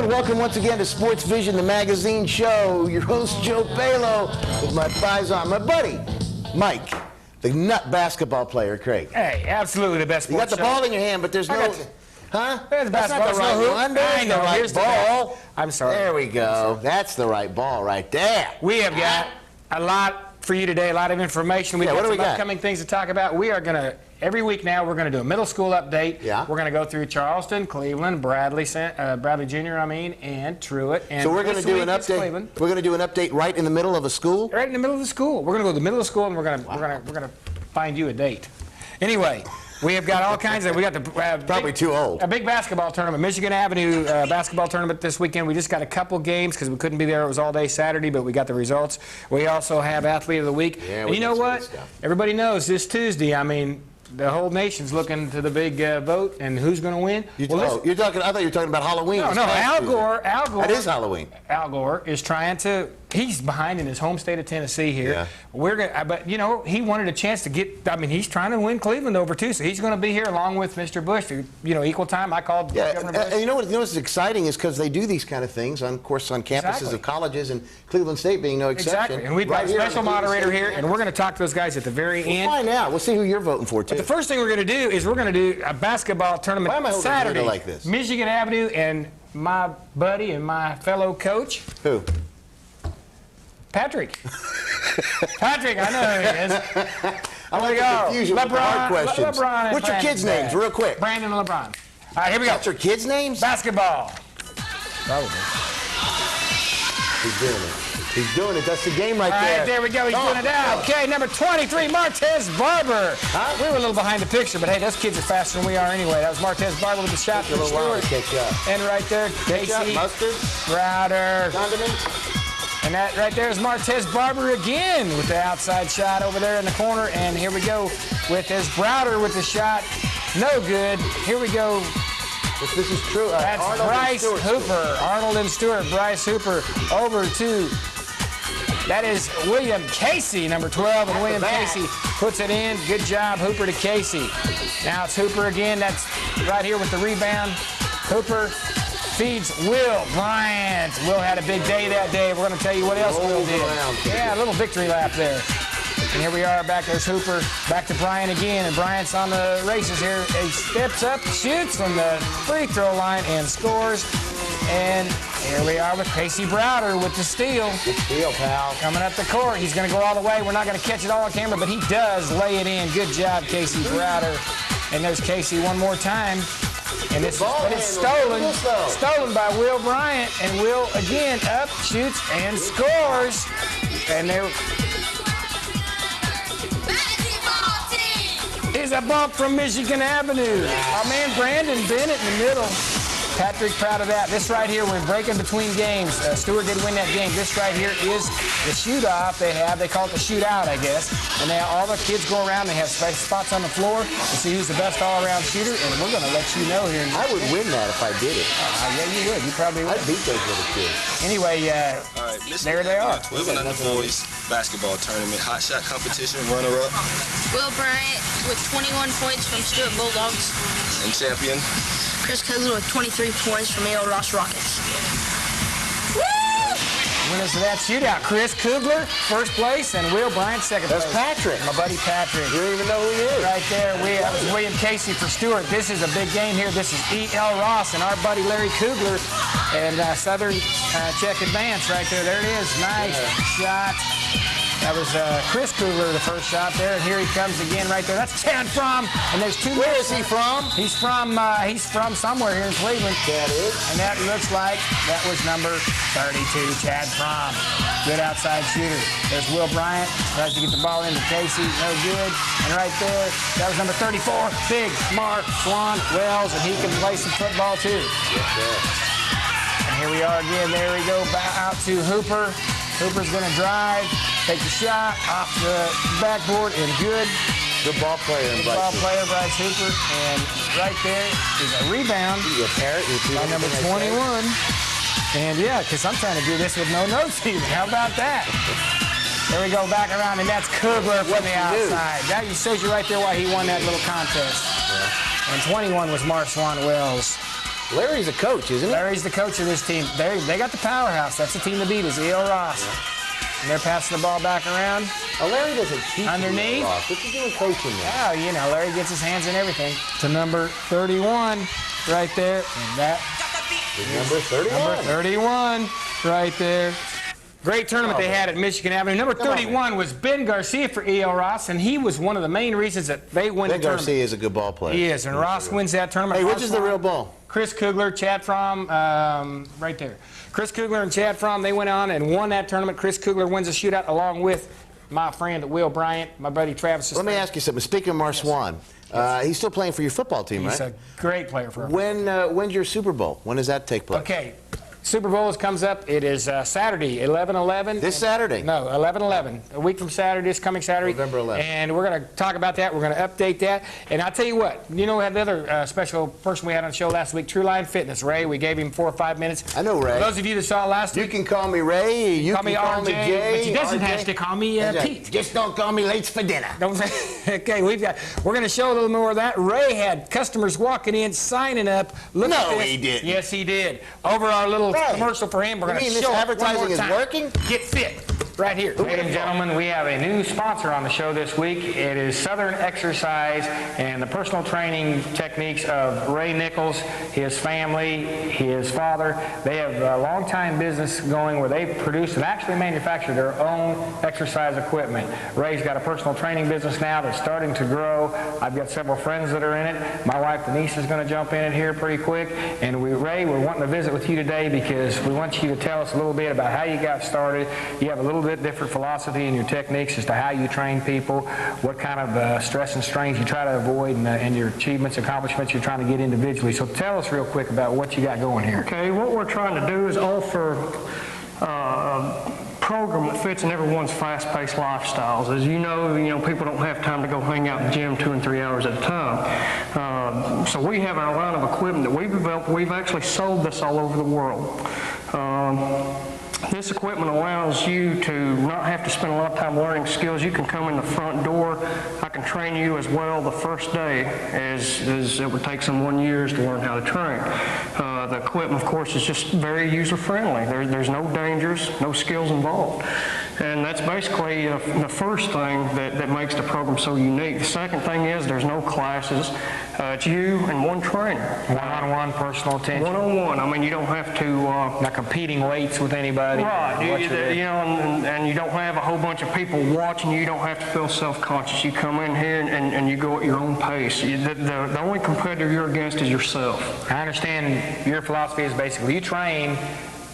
and welcome once again to SportsVision, the magazine show. Your host, Joe Balo, with my thighs on. My buddy, Mike, the nut basketball player, Craig. Hey, absolutely the best You got sports the ball in your hand, but there's no... Huh? There's That's not the right one. There's the right ball. I'm sorry. There we go. That's the right ball right there. We have got a lot for you today, a lot of information. We've got some upcoming things to talk about. We are going to, every week now, we're going to do a middle school update. Yeah. We're going to go through Charleston, Cleveland, Bradley Jr., and Truett. And so we're going to do an update. We're going to do an update right in the middle of a school? Right in the middle of the school. We're going to go to the middle of the school, and we're going to find you a date. Anyway. We have got all kinds of, we got the... Probably too old. A big basketball tournament, Michigan Avenue basketball tournament this weekend. We just got a couple games because we couldn't be there. It was all day Saturday, but we got the results. We also have Athlete of the Week. Yeah, and you know what? Everybody knows this Tuesday, I mean, the whole nation's looking to the big vote and who's going to win. You're talking, I thought you were talking about Halloween. No, Al Gore. That is Halloween. Al Gore is trying to, he's behind in his home state of Tennessee here. Yeah. But you know, he wanted a chance to get, I mean, he's trying to win Cleveland over too, so he's going to be here along with Mr. Bush. You know, equal time. I called Governor Bush. And you know what's exciting is because they do these kind of things, of course, on campuses of colleges, and Cleveland State being no exception. Exactly. And we've got a special moderator here, and we're going to talk to those guys at the very end. We'll find out. We'll see who you're voting for, too. But the first thing we're going to do is we're going to do a basketball tournament Saturday. Like this? Michigan Avenue, and my buddy and my fellow coach. Who? Patrick. Patrick, I know who he is. I like the confusion with the hard questions. What's your kids' names, real quick? Brandon and LeBron. All right, here we go. What's your kids' names? Basketball. Probably. He's doing it. He's doing it. That's the game right there. All right, there we go. He's doing it out. Okay, number 23, Martez Barber. Huh? We were a little behind the picture, but hey, those kids are faster than we are anyway. That was Martez Barber with the shot. A little while to catch up. And right there, Casey. Mustard. Browder. Condiments. And that right there is Martez Barber again with the outside shot over there in the corner. And here we go with his Browder with the shot. No good. Here we go. This is true. That's Arnold Bryce Hooper. Arnold and Stewart. Bryce Hooper over to, that is William Casey, number 12. And William Casey puts it in. Good job, Hooper to Casey. Now it's Hooper again. That's right here with the rebound. Hooper feeds Will Bryant. Will had a big day that day. We're going to tell you what else Will did. Yeah, a little victory lap there. And here we are back. There's Hooper. Back to Bryant again. And Bryant's on the races here. He steps up, shoots from the free throw line, and scores. And here we are with Casey Browder with the steal. Good steal, pal. Coming up the court. He's going to go all the way. We're not going to catch it all on camera, but he does lay it in. Good job, Casey Browder. And there's Casey one more time. And it's stolen by Will Bryant, and Will again up, shoots, and scores. And there is a bump from Michigan Avenue. Our man Brandon Bennett in the middle. Patrick, proud of that. This right here, we're breaking between games. Stewart did win that game. This right here is the shoot-off they have. They call it the shootout, I guess. And all the kids go around. They have spots on the floor to see who's the best all-around shooter. And we're going to let you know here. I would win that if I did it. Yeah, you would. You probably would. I'd beat those little kids. Anyway, there they are. 12 and under boys basketball tournament, hot shot competition, runner-up. Will Bryant with 21 points from Stewart Bulldogs. And champion. Chris Kugler with 23 points from A.L. Ross Rockets. Woo! Winners of that shootout, Chris Kugler, first place, and Will Bryant, second place. That's Patrick. My buddy Patrick. You don't even know who he is. Right there, that was William Casey for Stewart. This is a big game here. This is E.L. Ross and our buddy Larry Kugler and Southern Czech Advance right there. There it is. Nice shot. That was Chris Kugler, the first shot there, and here he comes again right there. That's Chad Fromm, and there's two. Where is he from? He's from somewhere here in Cleveland. That is. And that looks like that was number 32, Chad Fromm. Good outside shooter. There's Will Bryant, tries to get the ball into Casey, no good. And right there, that was number 34, big Mark Swan Wells, and he can play some football too. Yes, sir. And here we are again. There we go, back out to Hooper. Hooper's going to drive, take the shot off the backboard, and good. Good ball player, Bryce Hooper. And right there is a rebound by number 21. And yeah, because I'm trying to do this with no notes even. How about that? There we go, back around, and that's Kugler from the outside. That shows you right there why he won that little contest. Yeah. And 21 was Mark Swan Wells. Larry's a coach, isn't he? Larry's the coach of this team. They got the powerhouse. That's the team to beat is E.L. Ross. And they're passing the ball back around. Oh, Larry doesn't teach Underneath. What you doing coaching now? Oh, you know, Larry gets his hands in everything. To number 31 right there. And that Number 31. Number 31 right there. Great tournament they had at Michigan Avenue. Number 31 was Ben Garcia for E.L. Ross, and he was one of the main reasons that they won the Ben tournament. Garcia is a good ball player. He is, and Ross wins that tournament. Hey, which is the real ball? Chris Kugler, Chad Fromm, right there. Chris Kugler and Chad Fromm, they went on and won that tournament. Chris Kugler wins the shootout along with my friend Will Bryant, my buddy Travis. Let me ask you something. Speaking of Marswan, he's still playing for your football team, He's right? a great player for us. When's your Super Bowl? When does that take place? Okay. Super Bowl comes up. It is Saturday, 11/11. This Saturday? No, 11/11. A week from Saturday, this coming Saturday. November 11th. And we're going to talk about that. We're going to update that. And I'll tell you what, you know, we had the other special person we had on the show last week, True Line Fitness, Ray. We gave him 4 or 5 minutes. I know Ray. For those of you that saw it last You week, can call me Ray. You call me can call RJ, me Jay. but he doesn't RJ. have to call me Pete. Just don't call me late for dinner. Don't say, okay, we're going to show a little more of that. Ray had customers walking in, signing up. Look at No, this. he didn't. Yes, he did. Over our little Ray, commercial for him, we're going to you show mean this it one advertising more is time. working? Get fit. Right here. Ladies and gentlemen, we have a new sponsor on the show this week. It is Southern Exercise and the personal training techniques of Ray Nichols, his family, his father. They have a long-time business going where they produce and actually manufacture their own exercise equipment. Ray's got a personal training business now that's starting to grow. I've got several friends that are in it. My wife Denise is going to jump in it here pretty quick. And Ray, we're wanting to visit with you today because we want you to tell us a little bit about how you got started. You have a little bit different philosophy in your techniques as to how you train people, what kind of stress and strains you try to avoid, and your achievements, accomplishments you're trying to get individually. So tell us real quick about what you got going here. Okay, what we're trying to do is offer a program that fits in everyone's fast-paced lifestyles. As you know, people don't have time to go hang out in the gym 2 and 3 hours at a time. So we have our line of equipment that we've developed. We've actually sold this all over the world. This equipment allows you to not have to spend a lot of time learning skills. You can come in the front door. I can train you as well the first day as it would take someone years to learn how to train. The equipment, of course, is just very user-friendly. There's no dangers, no skills involved. And that's basically the first thing that makes the program so unique. The second thing is there's no classes. It's you and one trainer. One-on-one personal attention. One-on-one. I mean, you don't have to... not competing weights with anybody. Right. And you don't have a whole bunch of people watching you. You don't have to feel self-conscious. You come in here and you go at your own pace. The only competitor you're against is yourself. I understand your philosophy is basically you train,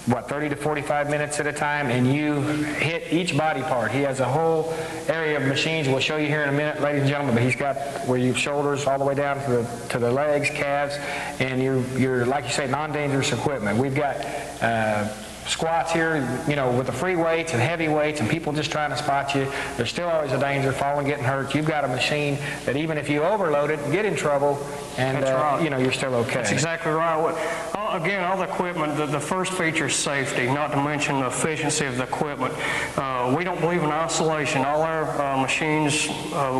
30 to 45 minutes at a time, and you hit each body part. He has a whole area of machines we'll show you here in a minute, ladies and gentlemen, but he's got where you have shoulders all the way down to the legs, calves, and you're like you say, non-dangerous equipment. We've got squats here, with the free weights and heavy weights and people just trying to spot you. There's still always a danger, falling, getting hurt. You've got a machine that even if you overload it, get in trouble, and That's right. you're still okay. That's exactly right. Again, all the equipment, the first feature is safety, not to mention the efficiency of the equipment. We don't believe in isolation. All our machines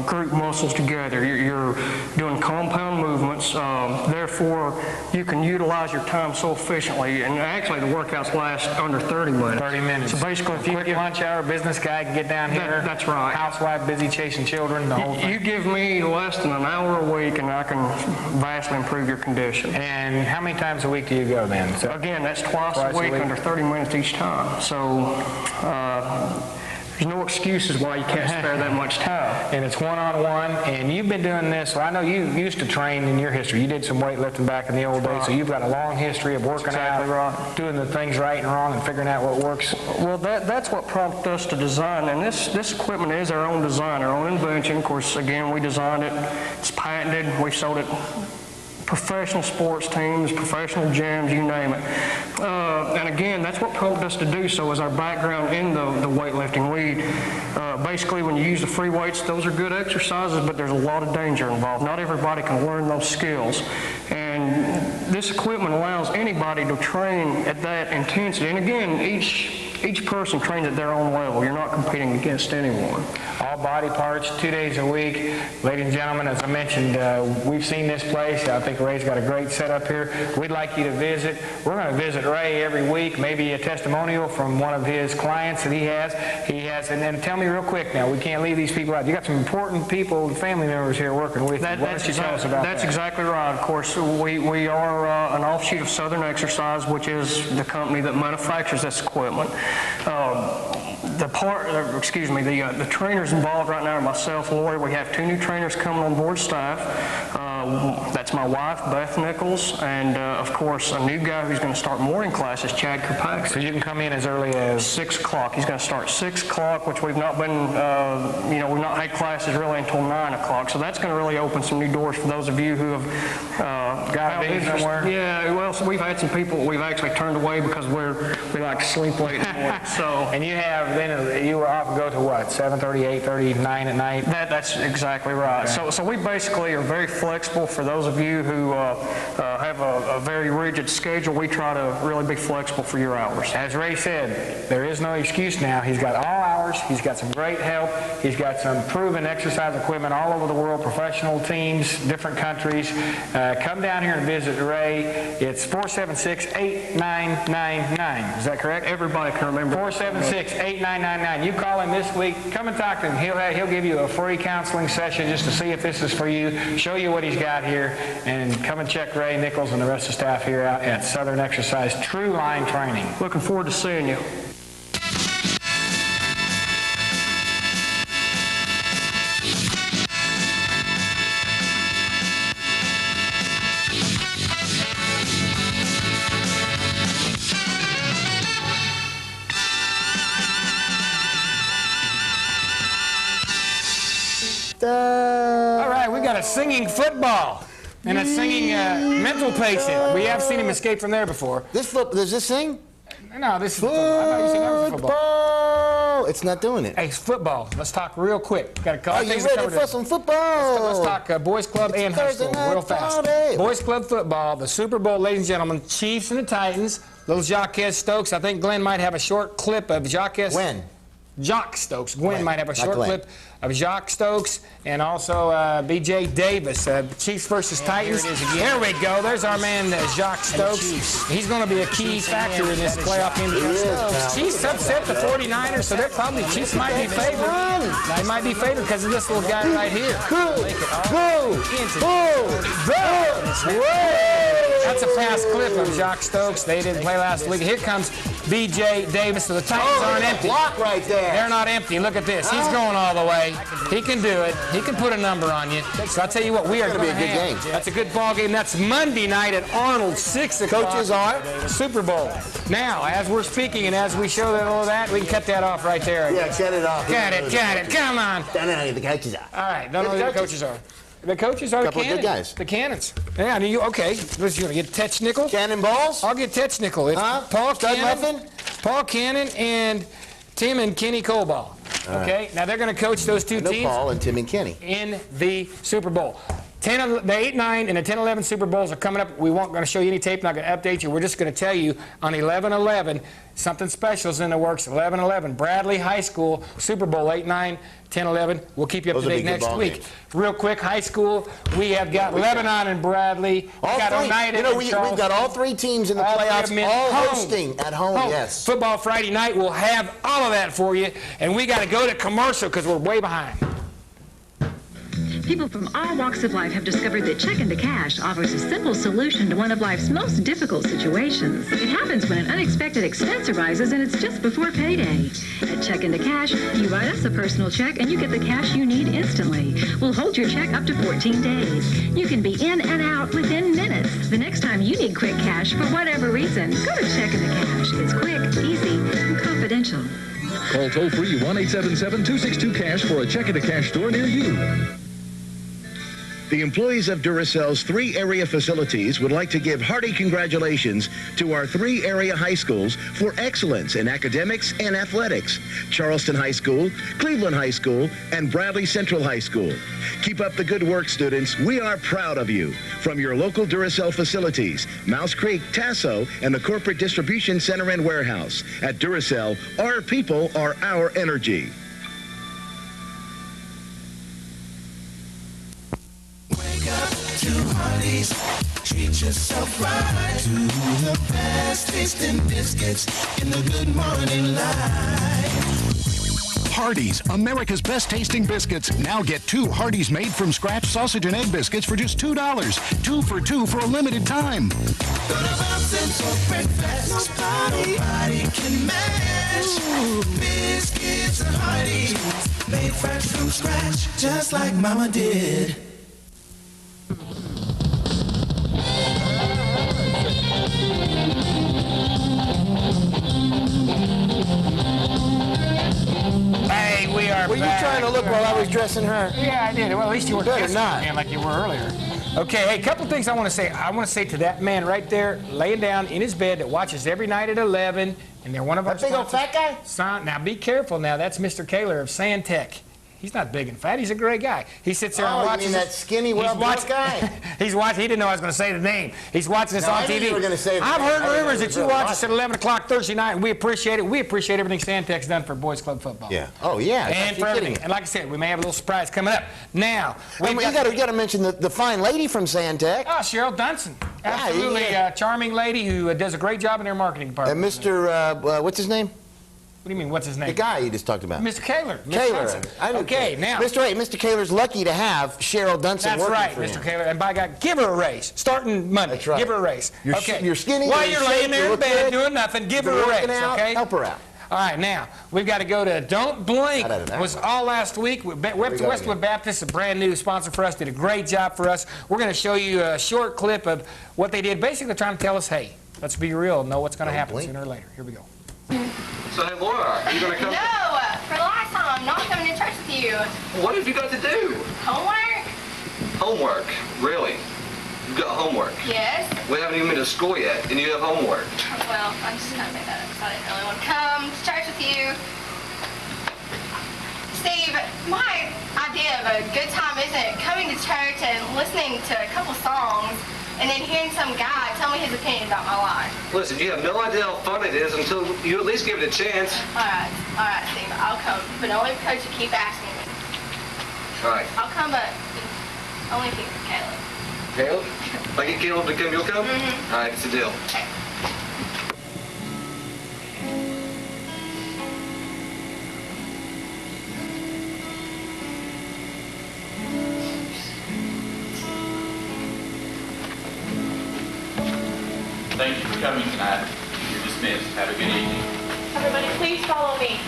group muscles together. You're doing compound movements. Therefore, you can utilize your time so efficiently. And actually, the workouts last under 30 minutes. 30 minutes. So basically, if you quick lunch hour, business guy can get down here. That's right. Housewife, busy chasing children, the whole thing. You give me less than an hour a week, and I can vastly improve your condition. And how many times a week do you go then? So again, that's twice a week under 30 minutes each time. So there's no excuses why you can't spare that much time. And it's one-on-one, and you've been doing this. Well, I know you used to train in your history. You did some weightlifting back in the old days, so you've got a long history of working out, doing the things right and wrong, and figuring out what works. Well, that's what prompted us to design, and this equipment is our own design, our own invention. Of course, again, we designed it. It's patented. We sold it. Professional sports teams, professional gyms, you name it. And again, that's what prompted us to do so is our background in the weightlifting. Basically, when you use the free weights, those are good exercises, but there's a lot of danger involved. Not everybody can learn those skills. And this equipment allows anybody to train at that intensity. And again, each person trains at their own level. You're not competing against anyone. All body parts, 2 days a week. Ladies and gentlemen, as I mentioned, we've seen this place. I think Ray's got a great setup here. We'd like you to visit. We're going to visit Ray every week, maybe a testimonial from one of his clients that he has. And then tell me real quick now, we can't leave these people out. You got some important people, family members here working with you. Why don't you tell us about that? That's exactly right. Of course, we are an offshoot of Southern Exercise, which is the company that manufactures this equipment. The trainers involved right now are myself, Lori. We have 2 new trainers coming on board staff. That's my wife, Beth Nichols, and of course, a new guy who's going to start morning classes, Chad Kirkpatrick. So you can come in as early as 6 o'clock. He's going to start 6 o'clock, which we've not been, we've not had classes really until 9 o'clock. So that's going to really open some new doors for those of you who have got to be somewhere. Yeah, well, so we've had some people we've actually turned away because we like to sleep late in the morning. So, and you were off and go to what, 7:30, 8:30, 9 at night? That's exactly right. Okay. So we basically are very flexible for those of you who have a very rigid schedule. We try to really be flexible for your hours. As Ray said, there is no excuse now. He's got all hours. He's got some great help. He's got some proven exercise equipment all over the world, professional teams, different countries. Come down here and visit Ray. It's 476-8999. Is that correct? Everybody can remember. 476-8999. You call him this week. Come and talk to him. He'll give you a free counseling session just to see if this is for you, show you what he's got here, and come and check Ray Nichols and the rest of the staff here out at Southern Exercise True Line Training. Looking forward to seeing you. All right, we got a singing football and a singing mental patient. We have seen him escape from there before. Does this sing? No, this is football. I thought you said that was football. Football! It's not doing it. Hey, football. Let's talk real quick. Got a couple Are you things ready to cover for some football? Let's talk boys club and high school real fast. Boys club football, the Super Bowl, ladies and gentlemen, Chiefs and the Titans. Little Jacques Stokes. I think Glenn might have a short clip of Jacques. When? Jacques Stokes. Gwen might have a short Glenn. clip of Jacques Stokes and also B.J. Davis. Chiefs versus Titans. There we go. There's our man, Jacques Stokes. He's going to be a key factor in this playoff game. Chiefs upset the 49ers, so they're probably, Chiefs might be favored. They might be favored because of this little guy right here. That's a fast clip of Jacques Stokes. They didn't play last week. Here comes B.J. Davis. So the Titans aren't empty. Block right there. They're not empty. Look at this. He's going all the way. He can do it. He can put a number on you. So I'll tell you what, we are going to be a good game. That's a good ball game. That's Monday night at Arnold, 6 o'clock. Coaches are Super Bowl. Now, as we're speaking and as we show that all of that, we can cut that off right there. Yeah, cut it off. Cut it. Come on. No, the coaches are. All right. Don't know who the coaches are. The coaches are Couple the of good Cannons. guys. The Cannons. Yeah, I mean, okay. What's you going to get Technical? Cannonballs? I'll get Technical. It's Paul Cannon and Tim and Kenny Colball. Okay, now they're going to coach those two teams. Paul and Tim and Kenny. In the Super Bowl. The 8-9 and the 10-11 Super Bowls are coming up. We won't going to show you any tape, not going to update you. We're just going to tell you on 11-11, something special is in the works. 11-11, Bradley High School, Super Bowl 8-9, 10-11. We'll keep you up to date next week. Games. Real quick, high school, we have got Lebanon and Bradley. All got three. Oneida We've got all 3 teams in the all playoffs, all hosting at home. Yes. Football Friday night, we'll have all of that for you. And we got to go to commercial because we're way behind. People from all walks of life have discovered that Check Into Cash offers a simple solution to one of life's most difficult situations. It happens when an unexpected expense arises and it's just before payday. At Check Into Cash, you write us a personal check and you get the cash you need instantly. We'll hold your check up to 14 days. You can be in and out within minutes. The next time you need quick cash for whatever reason, go to Check Into Cash. It's quick, easy, and confidential. Call toll-free 1-877-262-CASH for a Check Into Cash store near you. The employees of Duracell's 3 area facilities would like to give hearty congratulations to our 3 area high schools for excellence in academics and athletics: Charleston High School, Cleveland High School, and Bradley Central High School. Keep up the good work, students. We are proud of you. From your local Duracell facilities, Mouse Creek, Tasso, and the Corporate Distribution Center and Warehouse. At Duracell, our people are our energy. Wake up to Hardee's. Treat yourself right to the best tasting biscuits in the Good Morning Light. Hardee's, America's best tasting biscuits. Now get 2 Hardee's made from scratch sausage and egg biscuits for just $2. 2 for $2 for a limited time. Go to Bob Central breakfast. Nobody can match. Biscuits and Hardee's, made fresh from scratch, just like Mama did. Hey, we are Were you back. trying to look while I was dressing her? Yeah, I did. Well, at least you weren't Better kissing not. him like you were earlier. Okay, hey, a couple things I want to say. I want to say to that man right there, laying down in his bed that watches every night at 11, and they're one of our That big old fat guy? Now, be careful now. That's Mr. Kaler of Sandtech. He's not big and fat. He's a great guy. He sits there and Oh, you watches mean that skinny, well-built guy? He's watching. He didn't know I was going to say the name. He's watching this No, on I knew TV. you were gonna say the I've name. I heard didn't know rumors you that were you gonna watch watch us at 11 o'clock Thursday night, and we appreciate it. We appreciate everything Sandtech's done for Boys Club football. Yeah. Oh, yeah. And for everything. And like I said, we may have a little surprise coming up. Now, You got to mention the fine lady from Sandtech. Oh, Cheryl Dunson. Yeah, Absolutely yeah. charming lady who does a great job in their marketing department. And Mr. What's his name? What do you mean, what's his name? The guy you just talked about. Mr. Kaler. Kaler. Okay, now. Mr. Kaler's lucky to have Cheryl Dunson That's working right, for him. Mr. Kaler. And by God, give her a raise. Starting Monday. That's right. Give her a raise. You're skinny. While you're you're laying shape, there you in look bed good, doing nothing, give you're her a raise, working out, okay? Help her out. All right, now, we've got to go to Don't Blink. That Was all last week. Westwood Baptist, a brand new sponsor for us, did a great job for us. We're going to show you a short clip of what they did. Basically, they're trying to tell us, hey, let's be real, know what's going to happen sooner or later. Here we go. So, hey, Laura, are you going to come? No, for the last time, I'm not coming to church with you. What have you got to do? Homework? Homework. Really? You've got homework. Yes. We haven't even been to school yet, and you have homework. Well, I'm just going to make that up because I didn't really want to come to church with you. Steve, my idea of a good time isn't coming to church and listening to a couple songs and then hearing some guy tell me his opinion about my life. Listen, you have no idea how fun it is until you at least give it a chance. All right, Steve, I'll come, but only because you keep asking me. All right. I'll come, but only if you, Caleb. Caleb? If I get Caleb to come, you'll come? All right, it's a deal. Okay. Thank you for coming tonight. You're dismissed. Have a good evening. Everybody, please follow me.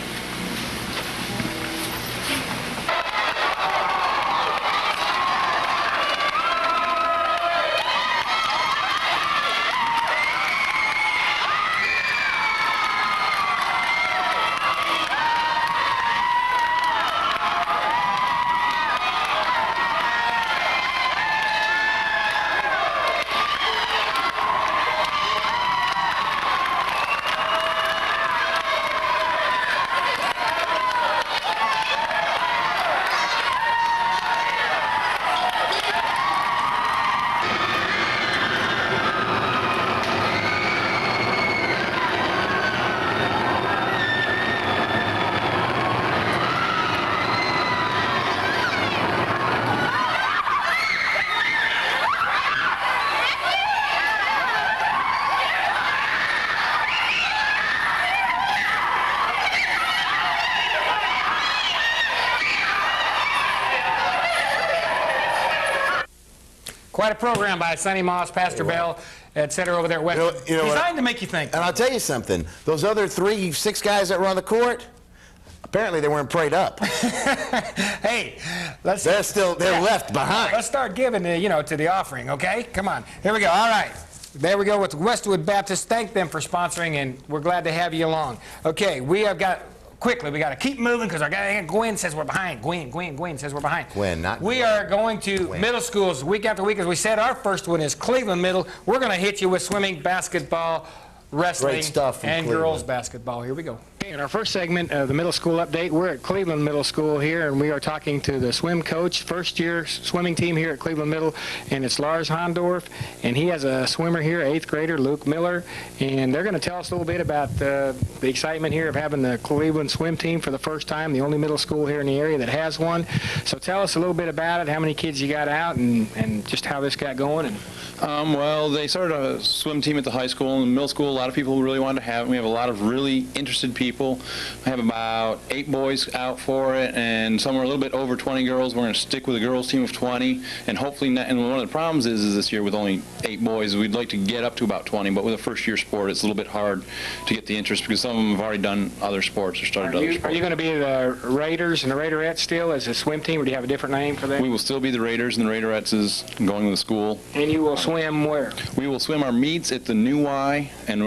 Quite a program by Sonny Moss, Pastor Bell, etc. over there at Westwood. Designed to make you think. And I'll tell you something. Those other 6 guys that were on the court, apparently they weren't prayed up. Hey, they're left behind. Let's start giving, to the offering, okay? Come on. Here we go. All right. There we go with Westwood Baptist. Thank them for sponsoring, and we're glad to have you along. Okay, we have got quickly. We got to keep moving because our guy Gwen says we're behind. Gwen says we're behind. Gwen, not We Gwen. are going to middle schools week after week. As we said, our first one is Cleveland Middle. We're going to hit you with swimming, basketball, wrestling, Great stuff from and Cleveland. girls basketball. Here we go. In our first segment of the middle school update, we're at Cleveland Middle School here, and we are talking to the swim coach, first-year swimming team here at Cleveland Middle, and it's Lars Hondorf, and he has a swimmer here, 8th grader Luke Miller, and they're going to tell us a little bit about the excitement here of having the Cleveland swim team for the first time, the only middle school here in the area that has one. So tell us a little bit about it, how many kids you got out, and just how this got going. Well, they started a swim team at the high school and middle school. A lot of people really wanted to have it. We have a lot of really interested people. We have about 8 boys out for it, and somewhere a little bit over 20 girls. We're going to stick with a girls team of 20, and hopefully not. And one of the problems is this year with only 8 boys, we'd like to get up to about 20, but with a first-year sport, it's a little bit hard to get the interest because some of them have already done other sports or started other sports. Are you going to be the Raiders and the Raiderettes still as a swim team, or do you have a different name for them? We will still be the Raiders, and the Raiderettes is going to the school. And you will swim where? We will swim our meets at the new Y, and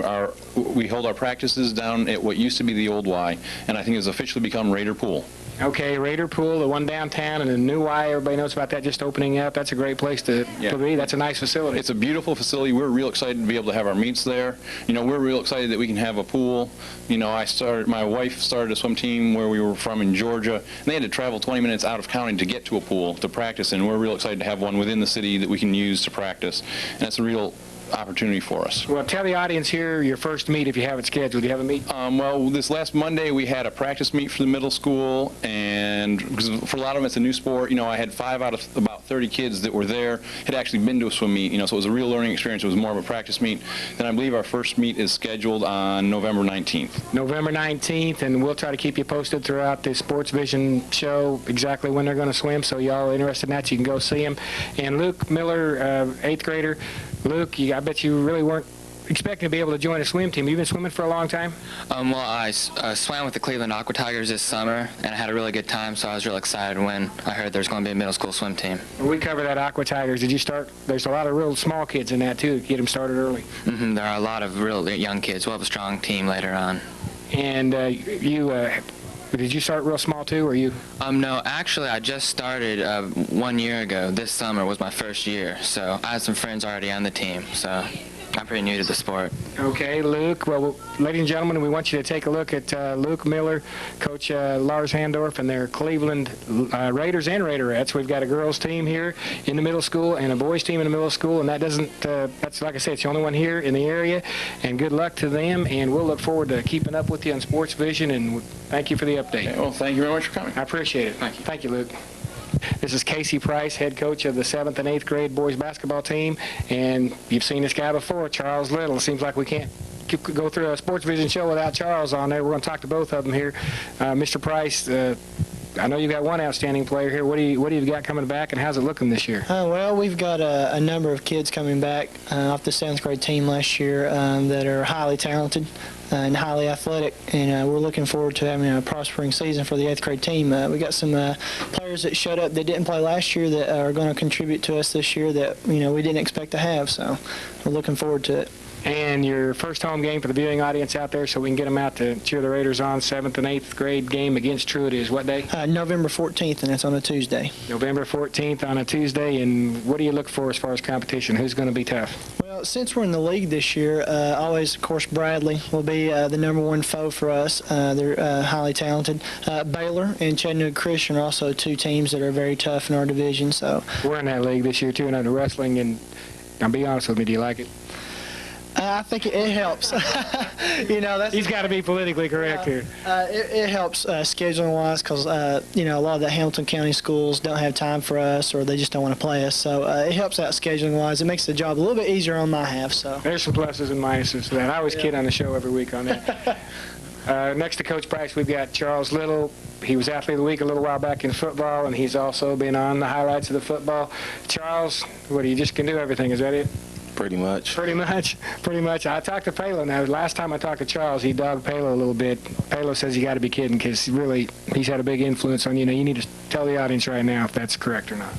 we hold our practices down at what used to be the old Y, and I think it's officially become Raider Pool. Okay, Raider Pool, the one downtown, and the new Y, everybody knows about that just opening up. That's a great place to be. That's a nice facility. It's a beautiful facility. We're real excited to be able to have our meets there. You know, we're real excited that we can have a pool. You know, my wife started a swim team where we were from in Georgia, and they had to travel 20 minutes out of county to get to a pool to practice, and we're real excited to have one within the city that we can use to practice. And it's a real opportunity for us. Well, tell the audience here your first meet if you have it scheduled. Do you have a meet? Well, this last Monday we had a practice meet for the middle school, and because for a lot of them it's a new sport. You know, I had 5 out of about 30 kids that were there had actually been to a swim meet. You know, so it was a real learning experience. It was more of a practice meet. Then I believe our first meet is scheduled on November 19th. November 19th, and we'll try to keep you posted throughout the SportsVision show exactly when they're going to swim. So y'all interested in that, you can go see them. And Luke Miller, 8th grader. Luke, I bet you really weren't expecting to be able to join a swim team. You've been swimming for a long time? Well, I swam with the Cleveland Aqua Tigers this summer, and I had a really good time, so I was real excited when I heard there's going to be a middle school swim team. We cover that Aqua Tigers. Did you start? There's a lot of real small kids in that, too, to get them started early. Mm-hmm, there are a lot of real young kids. We'll have a strong team later on. And did you start real small, too, or you? No, actually, I just started 1 year ago. This summer was my first year, so I had some friends already on the team, so I'm pretty new to the sport. Okay, Luke. Well, ladies and gentlemen, we want you to take a look at Luke Miller, Coach Lars Hondorf, and their Cleveland Raiders and Raiderettes. We've got a girls team here in the middle school and a boys team in the middle school, and that's like I said, it's the only one here in the area. And good luck to them, and we'll look forward to keeping up with you on SportsVision, and thank you for the update. Okay, well, thank you very much for coming. I appreciate it. Thank you. Thank you, Luke. This is Casey Price, head coach of the 7th and 8th grade boys basketball team, and you've seen this guy before, Charles Little. It seems like we can't go through a SportsVision show without Charles on there. We're going to talk to both of them here. Mr. Price, I know you've got one outstanding player here. What do you got coming back, and how's it looking this year? Well, we've got a number of kids coming back off the 7th grade team last year that are highly talented and highly athletic, and we're looking forward to having a prospering season for the 8th grade team. We got some players that showed up that didn't play last year that are going to contribute to us this year that we didn't expect to have, so we're looking forward to it. And your first home game for the viewing audience out there, so we can get them out to cheer the Raiders on. 7th and 8th grade game against Truett is what day? November 14th, and it's on a Tuesday. November 14th on a Tuesday. And what do you look for as far as competition? Who's going to be tough? Well, since we're in the league this year, always, of course, Bradley will be the #1 foe for us. They're highly talented. Baylor and Chattanooga Christian are also 2 teams that are very tough in our division. So we're in that league this year, too, and under wrestling. And I'll be honest with me, do you like it? I think it helps. He's got to be politically correct here. It helps scheduling-wise because, a lot of the Hamilton County schools don't have time for us or they just don't want to play us. So it helps out scheduling-wise. It makes the job a little bit easier on my half. So there's some pluses and minuses to that. I always kid on the show every week on that. Next to Coach Price, we've got Charles Little. He was Athlete of the Week a little while back in football, and he's also been on the highlights of the football. Charles, what, you just can do everything, is that it? Pretty much. Pretty much. I talked to Palo now. Last time I talked to Charles, he dogged Palo a little bit. Palo says you got to be kidding because really he's had a big influence on you. You need to tell the audience right now if that's correct or not.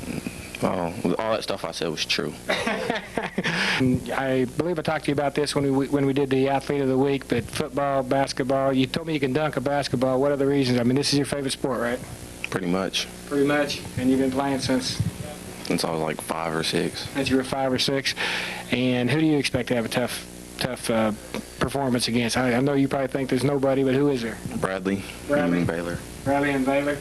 All that stuff I said was true. I believe I talked to you about this when we did the Athlete of the Week, but football, basketball, you told me you can dunk a basketball. What are the reasons? I mean, this is your favorite sport, right? Pretty much. Pretty much. And you've been playing since I was like 5 or 6. Since you were 5 or 6. And who do you expect to have a tough performance against? I know you probably think there's nobody, but who is there? Bradley. Bradley. And Baylor. Bradley and Baylor.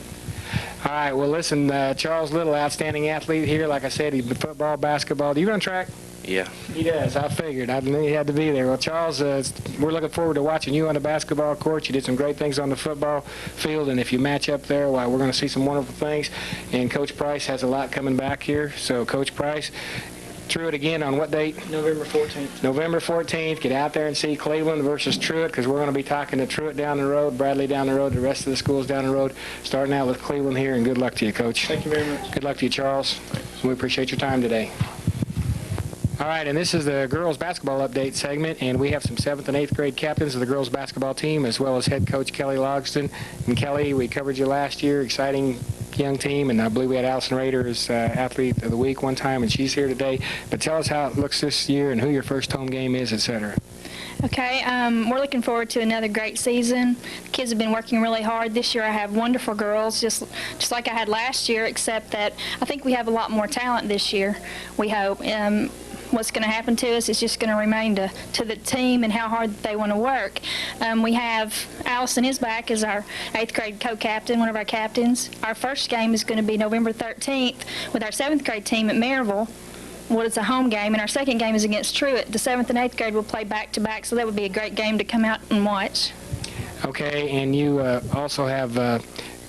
All right, well, listen, Charles Little, outstanding athlete here. Like I said, he's football, basketball. Do you run track? Yeah. He does. I figured. I knew he had to be there. Well, Charles, we're looking forward to watching you on the basketball court. You did some great things on the football field, and if you match up there, well, we're going to see some wonderful things. And Coach Price has a lot coming back here. So, Coach Price, Truett again on what date? November 14th. November 14th. Get out there and see Cleveland versus Truett, because we're going to be talking to Truett down the road, Bradley down the road, the rest of the schools down the road, starting out with Cleveland here, and good luck to you, Coach. Thank you very much. Good luck to you, Charles. We appreciate your time today. All right, and this is the girls basketball update segment, and we have some 7th and 8th grade captains of the girls basketball team, as well as head coach Kelly Logston. And Kelly, we covered you last year, exciting young team, and I believe we had Allison Rader as athlete of the week one time, and she's here today. But tell us how it looks this year and who your first home game is, etc. Okay, we're looking forward to another great season. The kids have been working really hard. This year I have wonderful girls, just like I had last year, except that I think we have a lot more talent this year, we hope. What's going to happen to us is just going to remain to the team and how hard they want to work. We have Allison is back as our 8th grade co-captain, one of our captains. Our first game is going to be November 13th with our 7th grade team at Maryville. Well, it's a home game, and our second game is against Truett. The 7th and 8th grade will play back-to-back, so that would be a great game to come out and watch. Okay, and you also have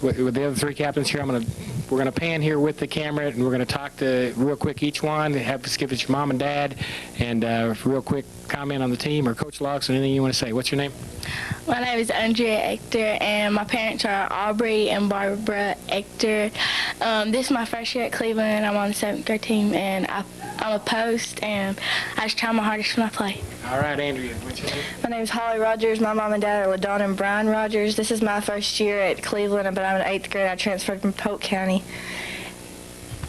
with the other 3 captains here, we're going to pan here with the camera, and we're going to talk to real quick each one. Have to skip it your mom and dad, and real quick comment on the team, or Coach Logston, anything you want to say. What's your name? My name is Andrea Ector, and my parents are Aubrey and Barbara Ector. This is my first year at Cleveland. I'm on the 7th grade team, and I'm a post, and I just try my hardest when I play. All right, Andrea, what's your name? My name is Holly Rogers. My mom and dad are LaDonna and Brian Rogers. This is my first year at Cleveland, but I'm in 8th grade. I transferred from Polk County.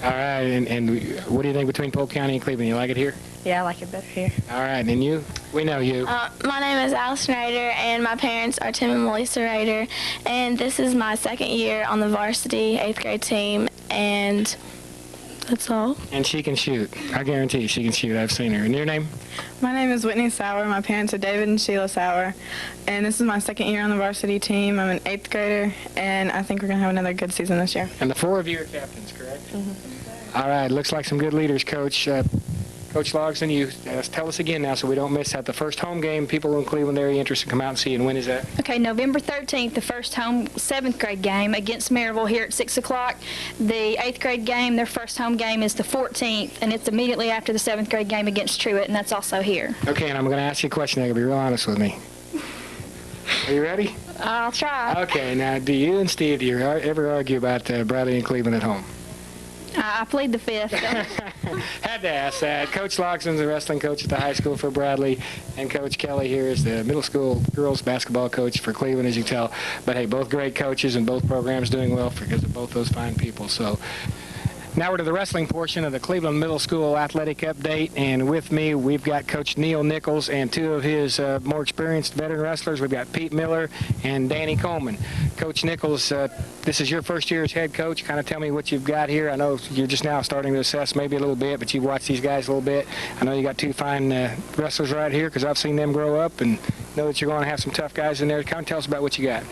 All right, and what do you think between Polk County and Cleveland? You like it here? Yeah, I like it better here. All right, and you? We know you. My name is Allison Rader, and my parents are Tim and Melissa Rader, and this is my 2nd year on the varsity 8th grade team, and that's all. And she can shoot. I guarantee she can shoot. I've seen her. And your name? My name is Whitney Sauer. My parents are David and Sheila Sauer, and this is my 2nd year on the varsity team. I'm an 8th grader, and I think we're going to have another good season this year. And the 4 of you are captains, correct? Mm-hmm. All right, looks like some good leaders, Coach. Coach Logston, you tell us again now so we don't miss that. The first home game, people in Cleveland area interested, come out and see, and when is that? Okay, November 13th, the first home 7th grade game against Maryville here at 6 o'clock. The 8th grade game, their first home game is the 14th, and it's immediately after the 7th grade game against Truett, and that's also here. Okay, and I'm going to ask you a question. You're going to be real honest with me. Are you ready? I'll try. Okay, now do you and Steve, do you ever argue about Bradley and Cleveland at home? I plead the 5th. Had to ask that. Coach Logston's the wrestling coach at the high school for Bradley, and Coach Kelly here is the middle school girls basketball coach for Cleveland, as you can tell. But hey, both great coaches and both programs doing well because of both those fine people. So now we're to the wrestling portion of the Cleveland Middle School athletic update, and with me we've got Coach Neil Nichols and 2 of his more experienced veteran wrestlers. We've got Pete Miller and Danny Coleman. Coach Nichols, this is your first year as head coach. Kind of tell me what you've got here. I know you're just now starting to assess maybe a little bit, but you've watched these guys a little bit. I know you got 2 fine wrestlers right here because I've seen them grow up and know that you're going to have some tough guys in there. Kind of tell us about what you got.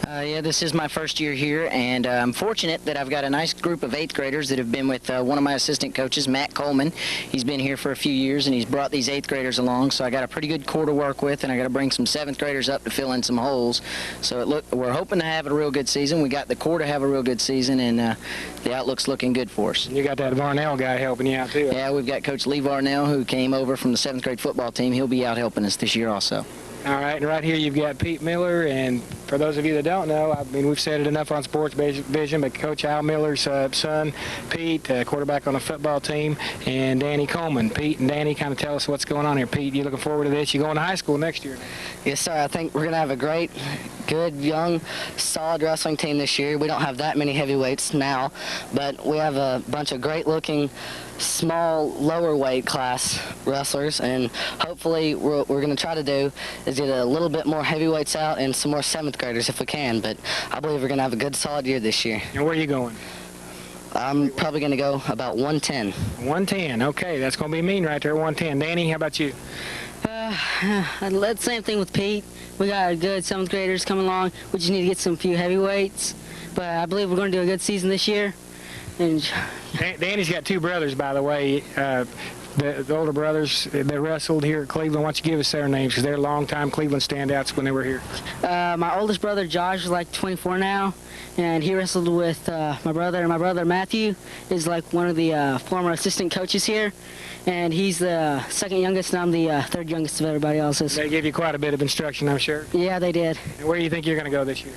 Yeah, this is my first year here, and I'm fortunate that I've got a nice group of 8th graders that have been with one of my assistant coaches, Matt Coleman. He's been here for a few years, and he's brought these 8th graders along, so I got a pretty good core to work with, and I got to bring some 7th graders up to fill in some holes. So we're hoping to have a real good season. We got the core to have a real good season, and the outlook's looking good for us. And you got that Varnell guy helping you out, too. Yeah, we've got Coach Lee Varnell, who came over from the 7th grade football team. He'll be out helping us this year also. All right, and right here you've got Pete Miller, and for those of you that don't know, I mean, we've said it enough on SportsVision, but Coach Al Miller's son, Pete, quarterback on the football team, and Danny Coleman. Pete and Danny, kind of tell us what's going on here. Pete, you looking forward to this? You're going to high school next year. Yes, sir. I think we're going to have a great, good, young, solid wrestling team this year. We don't have that many heavyweights now, but we have a bunch of great-looking, small, lower weight class wrestlers, and hopefully what we're going to try to do is get a little bit more heavyweights out and some more 7th graders if we can, but I believe we're going to have a good, solid year this year. And where are you going? I'm probably going to go about 110. 110, okay. That's going to be mean right there, 110. Danny, how about you? Same thing with Pete. We got good 7th graders coming along. We just need to get some few heavyweights, but I believe we're going to do a good season this year. And Danny's got 2 brothers, by the way. The older brothers that wrestled here at Cleveland. Why don't you give us their names, because they're longtime Cleveland standouts when they were here. My oldest brother, Josh, is like 24 now, and he wrestled with my brother. And my brother, Matthew, is like one of the former assistant coaches here, and he's the 2nd youngest, and I'm the 3rd youngest of everybody else's. They gave you quite a bit of instruction, I'm sure. Yeah, they did. And where do you think you're going to go this year?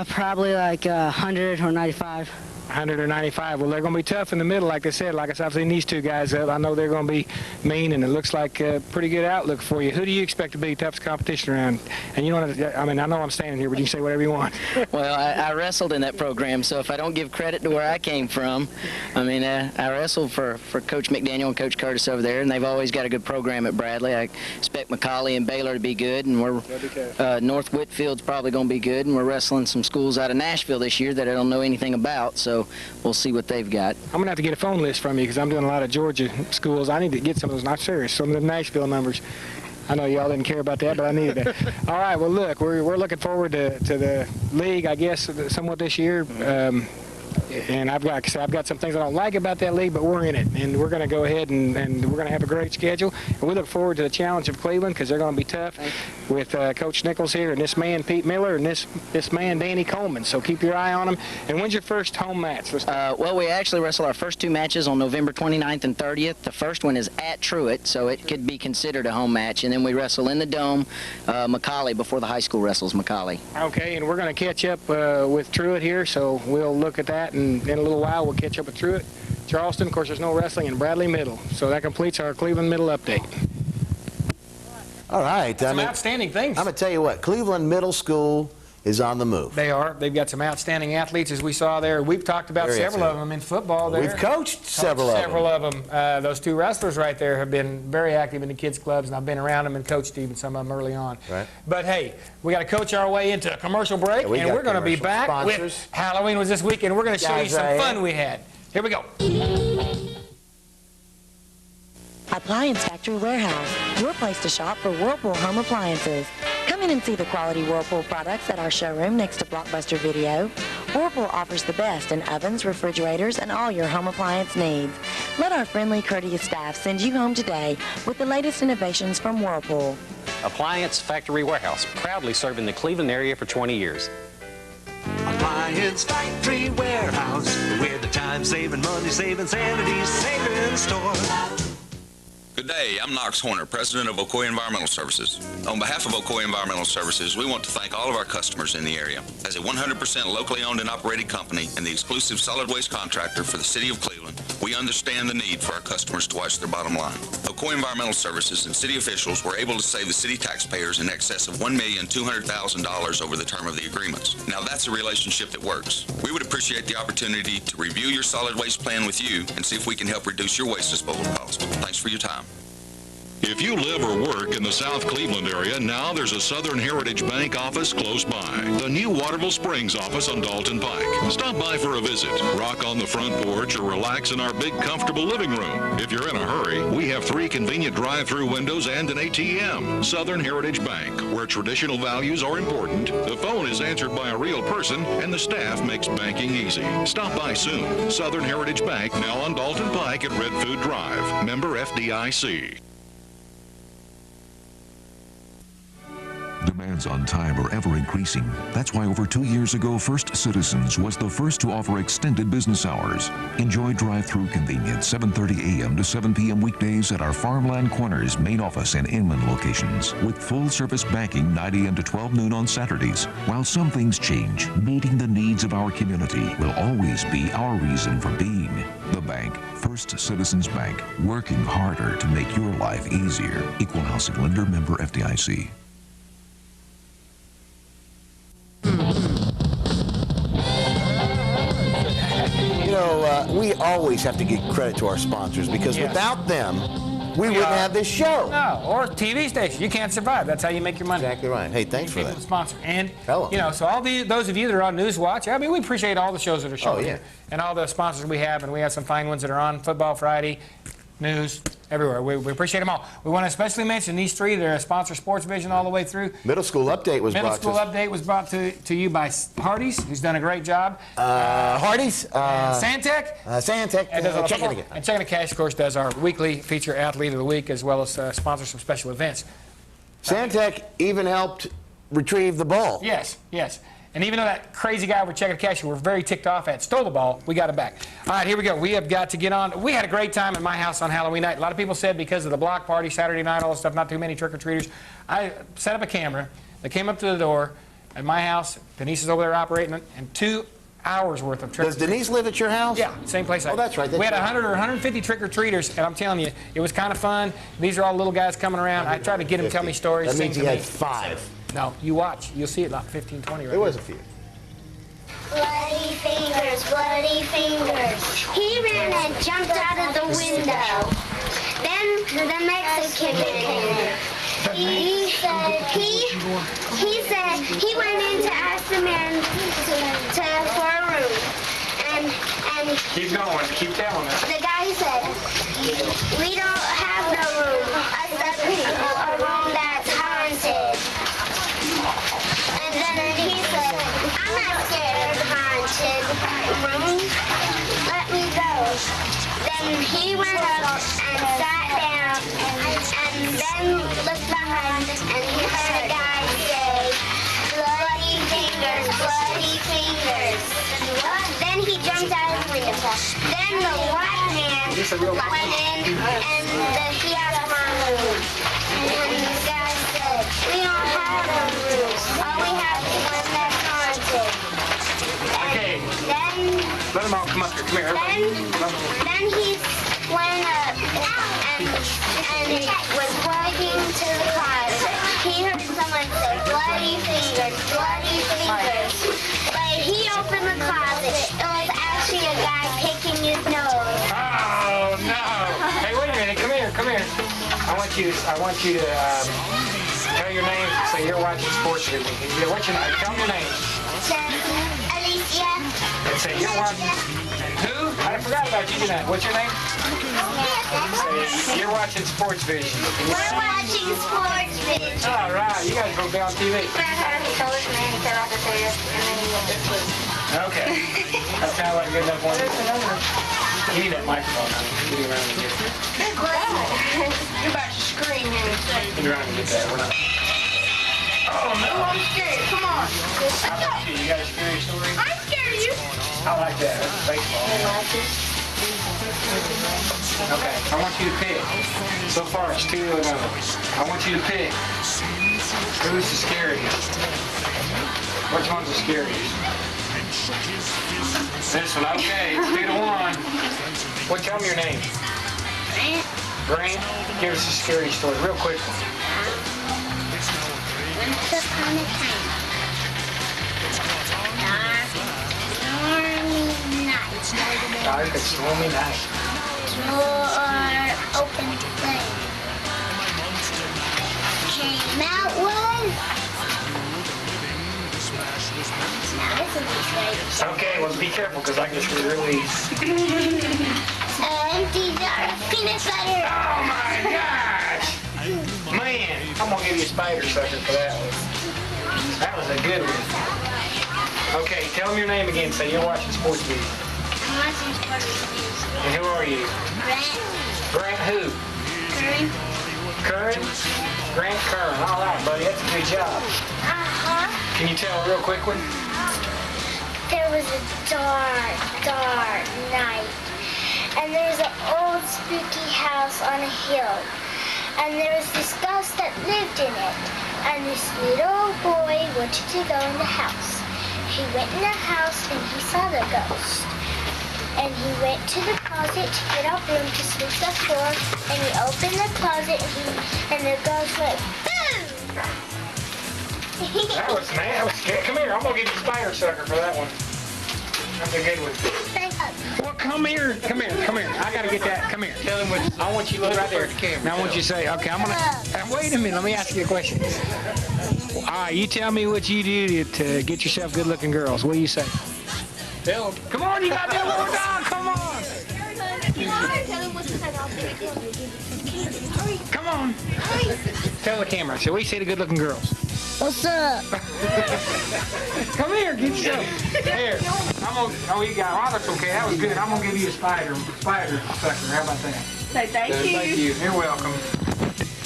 Probably like 100 or 95. 100 or 95. Well, they're going to be tough in the middle, like I said. Like I said, I've seen these 2 guys. I know they're going to be mean, and it looks like a pretty good outlook for you. Who do you expect to be toughest competition around? And you know, I mean, I know I'm standing here, but you can say whatever you want. Well, I wrestled in that program, so if I don't give credit to where I came from, I mean, I wrestled for Coach McDaniel and Coach Curtis over there, and they've always got a good program at Bradley. I expect McCallie and Baylor to be good, and North Whitfield's probably going to be good, and we're wrestling some schools out of Nashville this year that I don't know anything about, so we'll see what they've got. I'm going to have to get a phone list from you, because I'm doing a lot of Georgia schools. I need to get some of those, not serious, some of the Nashville numbers. I know y'all didn't care about that, but I needed that. All right, well, look, we're looking forward to the league, I guess, somewhat this year. And I've got some things I don't like about that league, but we're in it, and we're going to go ahead and we're going to have a great schedule. And we look forward to the challenge of Cleveland, because they're going to be tough with Coach Nichols here, and this man Pete Miller, and this man Danny Coleman. So keep your eye on them. And when's your first home match? Well, we actually wrestle our first 2 matches on November 29th and 30th. The first one is at Truett, so it could be considered a home match, and then we wrestle in the Dome, McCallie, before the high school wrestles McCallie. Okay, and we're going to catch up with Truett here, so we'll look at that, and in a little while we'll catch up with Truett. Charleston, of course, there's no wrestling in Bradley Middle, so that completes our Cleveland Middle update. All right. Some outstanding things. I'm going to tell you what, Cleveland Middle School is on the move. They are. They've got some outstanding athletes, as we saw there. We've talked about several of them in football there. We've coached several of them. Those 2 wrestlers right there have been very active in the kids' clubs, and I've been around them and coached even some of them early on. Right. But, hey, we got to coach our way into a commercial break, and we're going to be back with Halloween was this weekend. We're going to show you some fun we had. Here we go. Appliance Factory Warehouse, your place to shop for Whirlpool home appliances. Come in and see the quality Whirlpool products at our showroom next to Blockbuster Video. Whirlpool offers the best in ovens, refrigerators, and all your home appliance needs. Let our friendly, courteous staff send you home today with the latest innovations from Whirlpool. Appliance Factory Warehouse, proudly serving the Cleveland area for 20 years. Appliance Factory Warehouse, where the time-saving, money-saving, sanity-saving store. Good day, I'm Knox Horner, President of Ocoee Environmental Services. On behalf of Ocoee Environmental Services, we want to thank all of our customers in the area. As a 100% locally owned and operated company and the exclusive solid waste contractor for the City of Cleveland, we understand the need for our customers to watch their bottom line. Ocoee Environmental Services and city officials were able to save the city taxpayers in excess of $1,200,000 over the term of the agreements. Now that's a relationship that works. We would appreciate the opportunity to review your solid waste plan with you and see if we can help reduce your waste disposal costs. Thanks for your time. If you live or work in the South Cleveland area, now there's a Southern Heritage Bank office close by. The new Waterville Springs office on Dalton Pike. Stop by for a visit, rock on the front porch, or relax in our big, comfortable living room. If you're in a hurry, we have 3 convenient drive-through windows and an ATM. Southern Heritage Bank, where traditional values are important. The phone is answered by a real person, and the staff makes banking easy. Stop by soon. Southern Heritage Bank, now on Dalton Pike at Red Food Drive. Member FDIC. Demands on time are ever increasing. That's why over 2 years ago, First Citizens was the first to offer extended business hours. Enjoy drive-through convenience, 7:30 a.m. to 7 p.m. weekdays at our Farmland Corners main office and Inman locations, with full-service banking 9 a.m. to 12 noon on Saturdays. While some things change, meeting the needs of our community will always be our reason for being. The bank, First Citizens Bank, working harder to make your life easier. Equal housing lender, member FDIC. You know, we always have to give credit to our sponsors because without them, we wouldn't have this show. No, or TV station. You can't survive. That's how you make your money. Exactly right. Hey, thanks for that. Sponsor. And, you know, so all those of you that are on Newswatch, I mean, we appreciate all the shows that are showing here and all the sponsors we have, and we have some fine ones that are on Football Friday, News, everywhere. We appreciate them all. We want to especially mention these three. They're a sponsor, SportsVision, all the way through. Middle School Update was brought to you by Hardee's, who's done a great job. Hardee's. Santec. Santec. And Checking Again. And Checking Cash, of course, does our weekly feature athlete of the week, as well as sponsor some special events. Santec even helped retrieve the ball. Yes, yes. And even though that crazy guy we're checking cash we're very ticked off at stole the ball, we got it back. All right, here we go. We have got to get on. We had a great time at my house on Halloween night. A lot of people said because of the block party, Saturday night, all this stuff, not too many trick-or-treaters. I set up a camera. They came up to the door at my house. Denise is over there operating it, and 2 hours worth of trick. Does Denise live at your house? Yeah, same place. Oh, that's right. We had 100 or 150 trick-or-treaters, and I'm telling you, it was kind of fun. These are all little guys coming around. I tried to get them to tell me stories. That means you had 5. No, you watch. You'll see it like 15, 20 right There was a few. Bloody fingers, bloody fingers. He ran and jumped out of the window. Then the Mexican man. He said he went in to ask the man for a room. And keep going, keep telling us. The guy said, "We don't have no room. A room that's haunted." And then he said, "I'm not scared of haunted room. Let me go." Then he went up and sat down and then looked behind and he heard a guy say, "Bloody fingers, bloody fingers." Then he jumped out of the window. Then the white man went in and he asked for a room. And the guy said, "We don't have a room. All we have is one that's haunted." Okay. Then let them all come up here. Come here. Then he went up and was walking to the closet. He heard someone say, "Bloody fingers, bloody fingers." But he opened the closet. It was actually a guy picking his nose. Oh no! Hey, wait a minute. Come here. Come here. I want you to tell your name so you're watching SportsVision. What's your name? Tell me your name. Alicia. And say you're watching. Who? I forgot about you tonight. What's your name? Say you're watching SportsVision. We're watching SportsVision. All right, you guys gonna be on TV. Okay. That's kind of like good enough one. You need that microphone. Get you around and get it. You're about to scream here in a second. Get around and get that. We're not. Oh no! I'm scared. Come on. You got a scary story? I'm scared of you. I like that. That's baseball. Okay, I want you to pick. So far it's 2-0. I want you to pick. Who's the scariest? Which one's the scariest? This one, okay. 2-1. What? Tell me your name. Grant. Give us a scary story, real quick. Once upon a time, Dark and stormy night. Door open flame. Came out one. Now this will be straight. Okay, well be careful because I just really. Empty jar of peanut butter. Oh my gosh! Man, I'm gonna give you a spider sucker for that one. That was a good one. Okay, tell them your name again. Say you're watching SportsVision. I'm watching SportsVision. And who are you? Grant. Grant who? Curran. Curran? Grant Kern. All right, buddy. That's a good job. Can you tell a real quick one? There was a dark, dark night, and there was an old spooky house on a hill, and there was this ghost that lived in it, and this little boy wanted to go in the house. He went in the house and he saw the ghost, and he went to the closet to get out room to sweep the floor, and he opened the closet and the ghost went boom! That was scary. Come here. I'm going to give you a spider sucker for that one. That's a good one. Well, come here. Come here. Come here. I got to get that. Come here. Tell him what. I want you to look right there. Now I want you to say, okay, I'm going to. Wait a minute. Let me ask you a question. All right, you tell me what you do to get yourself good-looking girls. What do you say? Tell them. Come on, you got to do it one more time. Come on. Come on. Tell the camera. So we say to good-looking girls. What's up? Come here, get yourself. Here. Oh, you got it. Oh, that's okay. That was good. I'm going to give you a spider sucker. How about that? Say thank you. Thank you. You're welcome.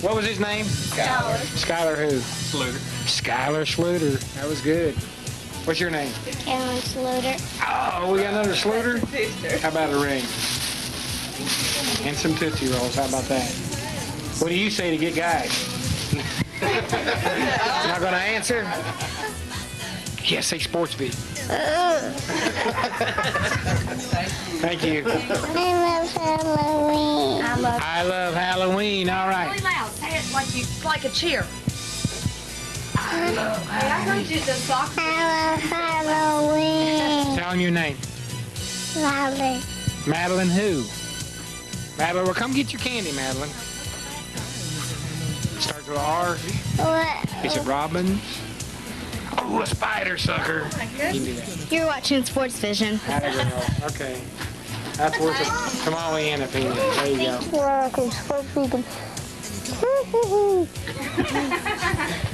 What was his name? Skylar. Skylar who? Sluter. Skylar Sluter. That was good. What's your name? Cameron Sluter. Oh, we got another Sluter? How about a ring? And some Tootsie Rolls. How about that? What do you say to get guys? Not going to answer? Yeah, say SportsVision. Thank you. I love Halloween. I love Halloween. All right. Really loud. Say it like a cheer. I love Halloween. I heard you the soccer. I love Halloween. Tell him your name. Madeline. Madeline who? Madeline, well, come get your candy, Madeline. Starts with an R. What? Is it Robin? Ooh, a spider sucker. You can do that. You're watching SportsVision. Okay. That's worth it. Tamale and a peanut. There you go.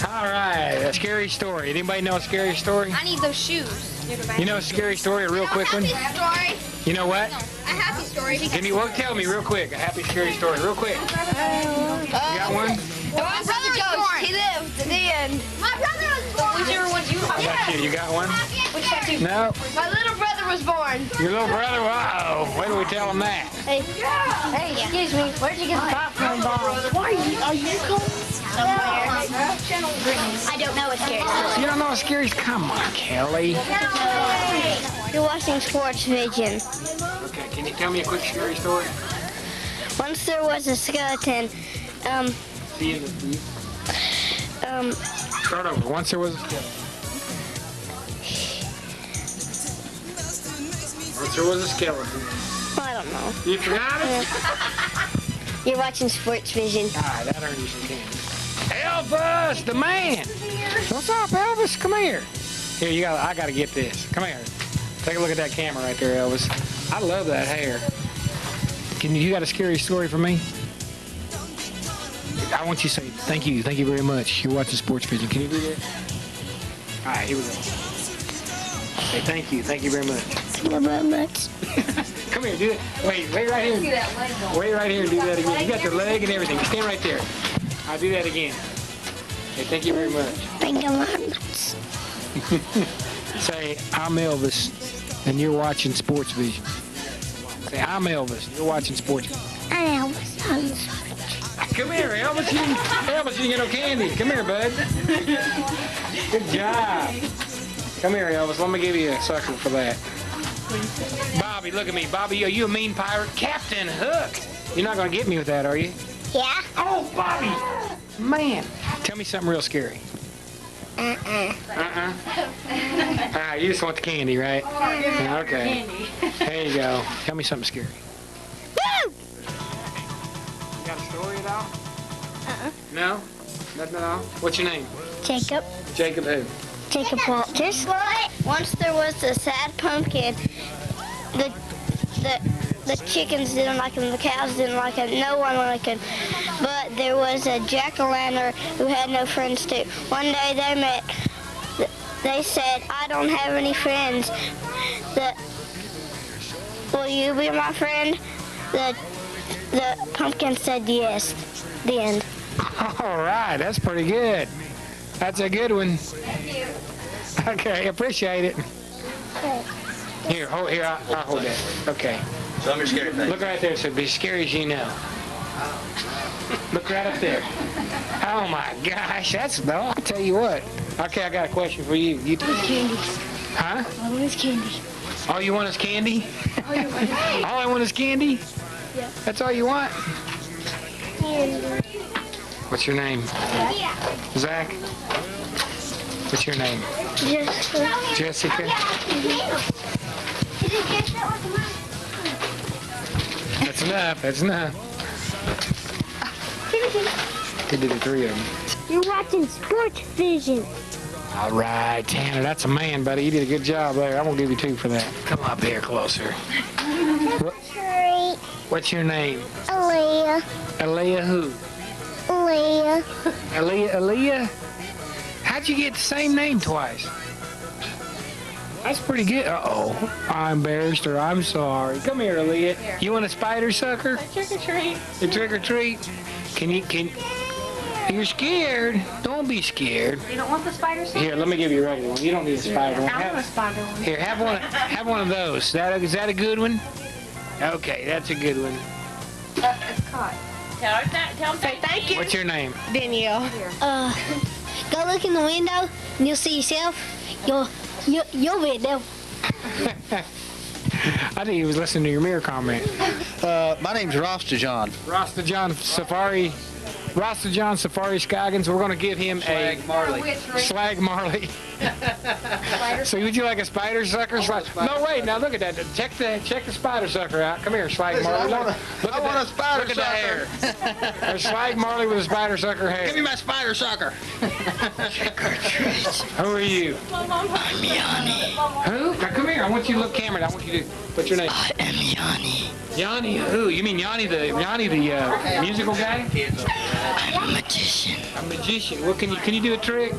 All right, a scary story. Anybody know a scary story? I need those shoes. You know a scary story, a real quick one? Story. You know what? A happy story. Give me one. Tell me real quick. A happy scary story, real quick. You got one? My brother was born. He lived to the end. My brother was born. Whichever one you How about you? You got one? Which one you? No. My little brother was born. Your little brother? Wow. Why do we tell him that? Hey, excuse me. Where'd you get the popcorn ball? Why are you going somewhere? I don't know what scary story. You don't know what scary? Come on, Kelly. You're watching SportsVision. Okay, can you tell me a quick scary story? Once there was a skeleton. See you in the Start over. Once there was a skeleton. Once there was a skeleton. I don't know. You forgot it? You're watching SportsVision. All right, that earned you some candy. Elvis, the man. What's up, Elvis? Come here. Here, I got to get this. Come here. Take a look at that camera right there, Elvis. I love that hair. You got a scary story for me? I want you to say thank you very much. You're watching SportsVision. Can you do that? All right, here we go. Say thank you very much. Come here, do that. Wait right here. Wait right here and do that again. You got the leg and everything. Stand right there. I'll do that again. Hey, thank you very much. Thank you very much. Say, I'm Elvis, and you're watching SportsVision. Say, I'm Elvis, and you're watching SportsVision. I'm Elvis. Come here, Elvis. Elvis, you get no candy. Come here, bud. Good job. Come here, Elvis. Let me give you a sucker for that. Bobby, look at me. Bobby, are you a mean pirate? Captain Hook. You're not going to get me with that, are you? Yeah. Oh, Bobby. Man. Tell me something real scary. All right, you just want the candy, right? Okay. There you go. Tell me something scary. You got a story at all? No? Nothing at all? What's your name? Jacob. Jacob who? Jacob Walters. Once there was a sad pumpkin. The chickens didn't like him, the cows didn't like him, no one liked him. But there was a jack-o'-lantern who had no friends too. One day they met. They said, I don't have any friends. Will you be my friend? The pumpkin said yes. The end. All right, that's pretty good. That's a good one. Okay, appreciate it. Here, hold here. I'll hold that. Okay. Show me your scary face. Look right there. So be scary as you know. Look right up there. Oh my gosh, that's no. I'll tell you what. Okay, I got a question for you. You Candy. Huh? I want is candy. All you want is candy? All I want is candy? Yeah. That's all you want? Candy. What's your name? Zach? What's your name? Jessica? That's enough. That's enough. He did the three of them. You're watching SportsVision. All right, Tanner, that's a man, buddy. You did a good job there. I'm going to give you 2 for that. Come up here closer. What's your name? Aaliyah. Aaliyah who? Aaliyah. Aaliyah? How'd you get the same name twice? That's pretty good. Uh-oh. I embarrassed her. I'm sorry. Come here, Aaliyah. You want a spider sucker? Trick or treat. A trick or treat? You're scared. Don't be scared. You don't want the spider sucker? Here, let me give you a regular one. You don't need a spider one. I want a spider one. Here, have one of those. Is that a good one? Okay, that's a good one. It's caught. Tell him say thank you. What's your name? Danielle. Go look in the window and you'll see yourself. You'll be there. I think he was listening to your mirror comment. My name's Rasta John. Rasta John Safari Scoggins. We're going to give him Slag Marley. So would you like a spider sucker? No, wait. Now look at that. Check the spider sucker out. Come here, Slag Marley. I want a spider Look at sucker. that hair. There's Slag Marley with a spider sucker hair. Give me my spider sucker. Who are you? I'm Yanni. Who? Now come here. I want you to look camera. I want you to. What's your name? I am Yanni. Yanni who? You mean Yanni the musical guy? I'm a magician. A magician. What can you do a trick?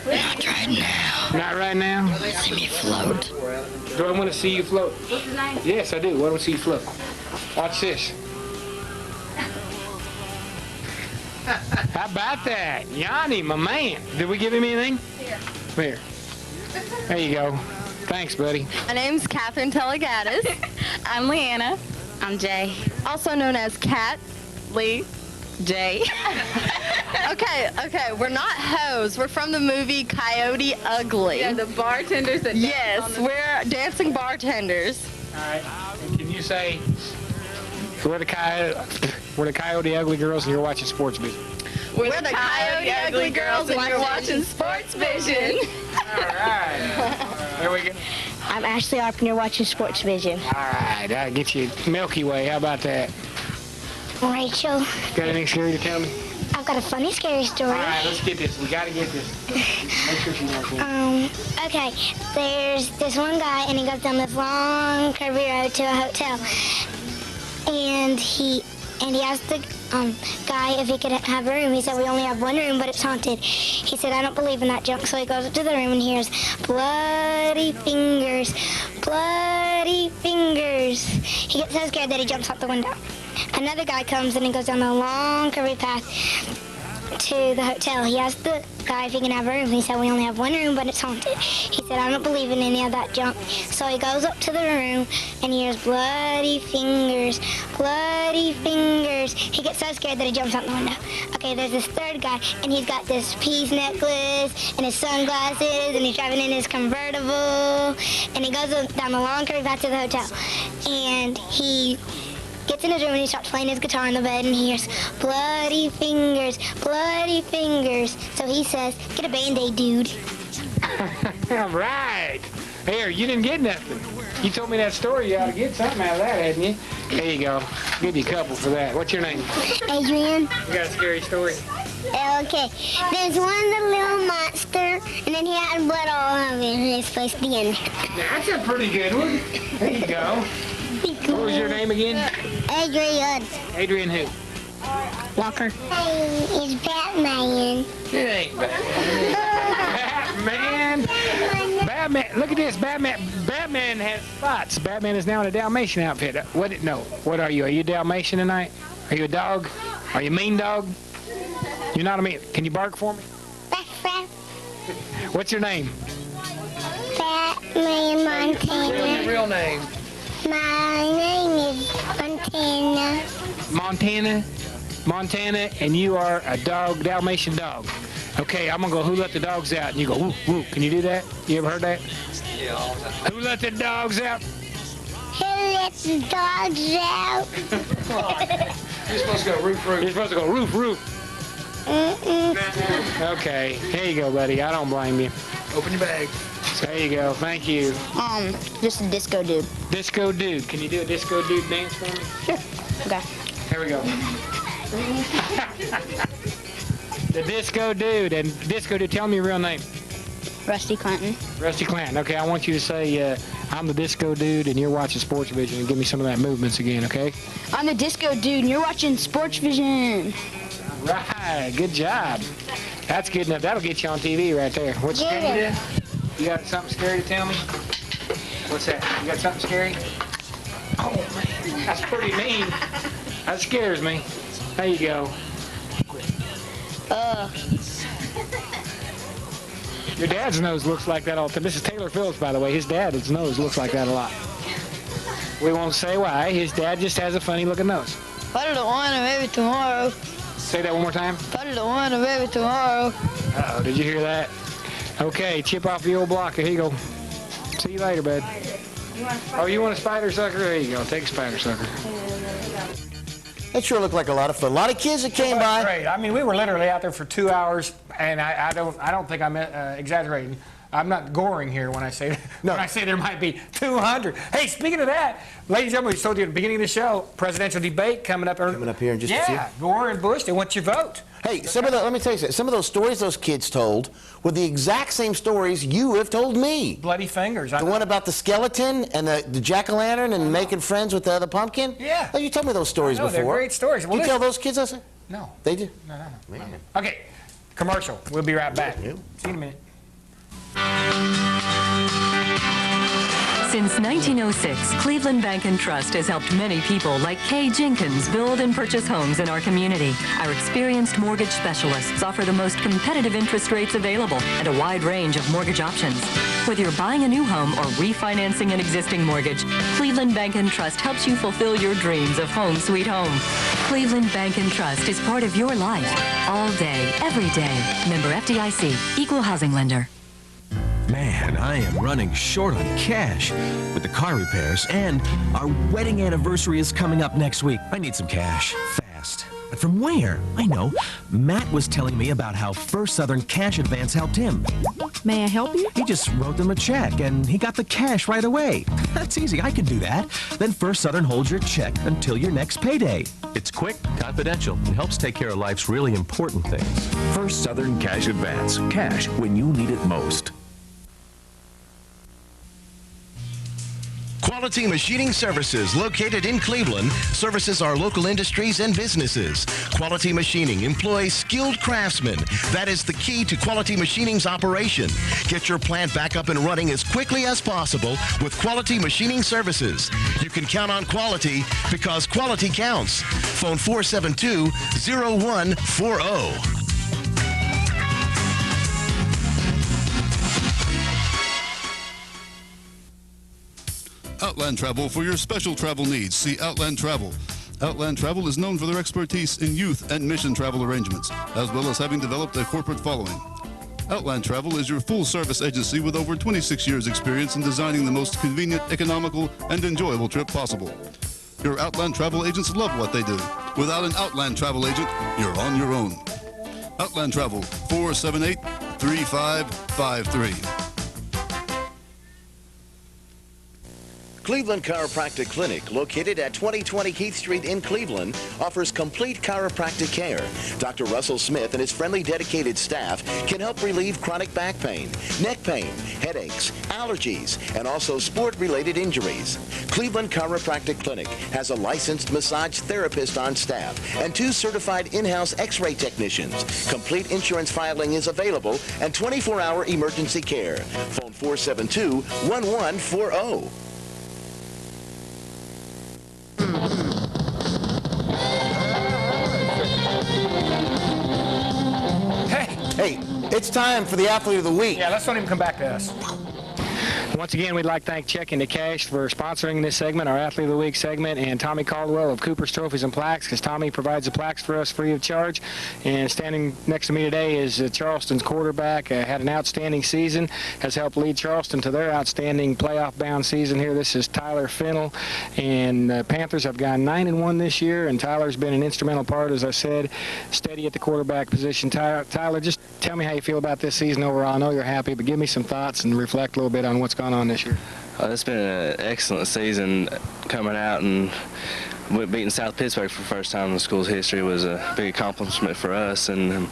Not right now. Not right now? See me float. Do I want to see you float? What's his name? Yes, I do. I want to see you float. Watch this. How about that? Yanni, my man. Did we give him anything? Here. There you go. Thanks, buddy. My name's Catherine Telegatis. I'm Leanna. I'm Jay. Also known as Kat, Lee, Jay. Okay, we're not hoes. We're from the movie Coyote Ugly. Yeah, the bartenders that Yes, we're dancing bartenders. All right. And can you say we're the Coyote Ugly Girls and you're watching SportsVision? We're the Coyote Ugly Girls and you're watching SportsVision. All right. There we go. I'm Ashley Arp and you're watching SportsVision. All right. I'll get you Milky Way. How about that? Rachel, Got anything scary to tell me? I've got a funny, scary story. All right, let's get this. We got to get this. Make sure she knows it. Okay, there's this one guy and he goes down this long curvy road to a hotel. And he asked the guy if he could have a room. He said, we only have one room, but it's haunted. He said, I don't believe in that junk. So he goes up to the room and hears bloody fingers, bloody fingers. He gets so scared that he jumps out the window. Another guy comes and he goes down the long curvy path to the hotel. He asked the guy if he can have a room. He said, we only have one room, but it's haunted. He said, I don't believe in any of that junk. So he goes up to the room and he hears bloody fingers, bloody fingers. He gets so scared that he jumps out the window. Okay, there's this third guy and he's got this peace necklace and his sunglasses and he's driving in his convertible and he goes down the long curvy path to the hotel and he gets in his room and he starts playing his guitar on the bed and he hears bloody fingers, bloody fingers. So he says, get a Band-Aid, dude. All right. Here, you didn't get nothing. You told me that story. You ought to get something out of that, hadn't you? There you go. I'll give you a couple for that. What's your name? Adrian. You got a scary story? Okay. There's one little monster and then he had blood all over his face at the end. That's a pretty good one. There you go. What was your name again? Adrian. Adrian who? Walker. It's Batman. It ain't Batman. Batman. Look at this. Batman has spots. Batman is now in a Dalmatian outfit. What are you? Are you a Dalmatian tonight? Are you a dog? Are you a mean dog? You're not a mean. Can you bark for me? What's your name? Batman Montana. Your real name? My name is Montana. Montana? Montana, and you are a dog, Dalmatian dog. Okay, I'm going to go, who let the dogs out? And you go, woo, woo. Can you do that? You ever heard that? Yeah. Who let the dogs out? Who let the dogs out? You're supposed to go roof, roof. You're supposed to go roof, roof. Okay, here you go, buddy. I don't blame you. Open your bag. There you go. Thank you. Just a disco dude. Disco dude. Can you do a disco dude dance for me? Okay. Here we go. The disco dude. And disco dude, tell me your real name. Rusty Clinton. Rusty Clinton. Okay, I want you to say, I'm the disco dude and you're watching SportsVision, and give me some of that movements again, okay? I'm the disco dude and you're watching SportsVision. Right, good job. That's good enough. That'll get you on TV right there. What's scary? You got something scary to tell me? What's that? You got something scary? Oh, man, that's pretty mean. That scares me. There you go. Your dad's nose looks like that all the time. This is Taylor Phillips, by the way. His dad's nose looks like that a lot. We won't say why. His dad just has a funny-looking nose. Put it on and maybe tomorrow. Say that one more time. Put it on and maybe tomorrow. Uh-oh, did you hear that? Okay, chip off the old block. Here you go. See you later, bud. Oh, you want a spider sucker? There you go. Take a spider sucker. That sure looked like a lot of fun. A lot of kids that came by. Great. I mean, we were literally out there for 2 hours, and I don't think I'm exaggerating. I'm not goring here when I say when I say there might be 200. Hey, speaking of that, ladies and gentlemen, we told you at the beginning of the show, presidential debate coming up. Coming up here in just a few. Yeah, Gore and Bush. They want your vote. Hey, let me tell you something. Some of those stories those kids told were the exact same stories you have told me. Bloody fingers. The one about the skeleton and the jack-o'-lantern and making friends with the pumpkin? Yeah. Oh, you told me those stories before. They're great stories. Did you tell those kids that? No. They did? No. Man. Okay, commercial. We'll be right back. See you in a minute. Since 1906, Cleveland Bank & Trust has helped many people like Kay Jenkins build and purchase homes in our community. Our experienced mortgage specialists offer the most competitive interest rates available and a wide range of mortgage options. Whether you're buying a new home or refinancing an existing mortgage, Cleveland Bank & Trust helps you fulfill your dreams of home sweet home. Cleveland Bank & Trust is part of your life, all day, every day. Member FDIC, Equal Housing Lender. Man, I am running short on cash with the car repairs, and our wedding anniversary is coming up next week. I need some cash, fast. But from where? I know. Matt was telling me about how First Southern Cash Advance helped him. May I help you? He just wrote them a check, and he got the cash right away. That's easy. I can do that. Then First Southern holds your check until your next payday. It's quick, confidential, and helps take care of life's really important things. First Southern Cash Advance. Cash when you need it most. Quality Machining Services, located in Cleveland, services our local industries and businesses. Quality Machining employs skilled craftsmen. That is the key to Quality Machining's operation. Get your plant back up and running as quickly as possible with Quality Machining Services. You can count on quality because quality counts. Phone 472-0140. Outland Travel for your special travel needs. See Outland Travel. Outland Travel is known for their expertise in youth and mission travel arrangements, as well as having developed a corporate following. Outland Travel is your full-service agency with over 26 years' experience in designing the most convenient, economical, and enjoyable trip possible. Your Outland Travel agents love what they do. Without an Outland Travel agent, you're on your own. Outland Travel, 478-3553. Cleveland Chiropractic Clinic, located at 2020 Keith Street in Cleveland, offers complete chiropractic care. Dr. Russell Smith and his friendly, dedicated staff can help relieve chronic back pain, neck pain, headaches, allergies, and also sport-related injuries. Cleveland Chiropractic Clinic has a licensed massage therapist on staff and 2 certified in-house x-ray technicians. Complete insurance filing is available and 24-hour emergency care. Phone 472-1140. It's time for the Athlete of the Week. Yeah, let's not even come back to us. Once again, we'd like to thank Check Into Cash for sponsoring this segment, our Athlete of the Week segment, and Tommy Caldwell of Cooper's Trophies and Plaques, because Tommy provides the plaques for us free of charge. And standing next to me today is Charleston's quarterback, had an outstanding season, has helped lead Charleston to their outstanding playoff-bound season here. This is Tyler Fennell, and Panthers have gone 9-1 this year, and Tyler's been an instrumental part, as I said, steady at the quarterback position. Tyler, just tell me how you feel about this season overall. I know you're happy, but give me some thoughts and reflect a little bit on what's gone on this year. It's been an excellent season coming out, and beating South Pittsburgh for the first time in the school's history was a big accomplishment for us. And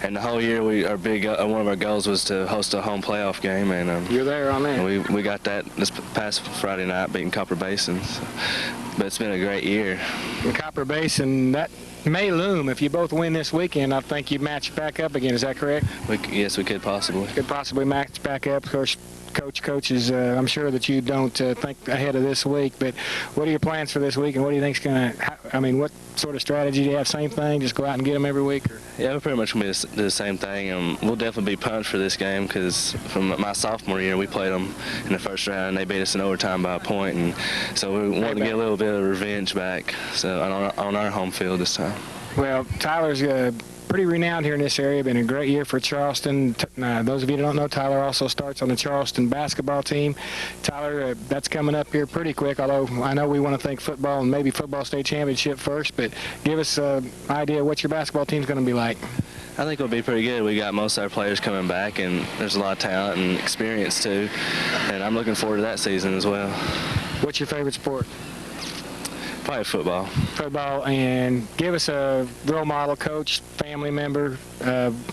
the whole year, one of our goals was to host a home playoff game, and you're there on that. We got that this past Friday night, beating Copper Basin. But it's been a great year. In Copper Basin, that may loom. If you both win this weekend, I think you match back up again. Is that correct? Yes, we could possibly. Could possibly match back up. Of course, coaches, I'm sure that you don't think ahead of this week, but what are your plans for this week, and what do you think's going to, what sort of strategy do you have? Same thing, just go out and get them every week? Or? Yeah, we're pretty much going to do the same thing. We'll definitely be punched for this game, because from my sophomore year, we played them in the first round, and they beat us in overtime by a point, and so we want to get a little bit of revenge back on our home field this time. Well, Tyler's pretty renowned here in this area. Been a great year for Charleston. Those of you that don't know, Tyler also starts on the Charleston basketball team. Tyler, that's coming up here pretty quick, although I know we want to think football and maybe football state championship first, but give us an idea what your basketball team's going to be like. I think it'll be pretty good. We got most of our players coming back, and there's a lot of talent and experience too, and I'm looking forward to that season as well. What's your favorite sport? Probably football. Football, and give us a role model, coach, family member,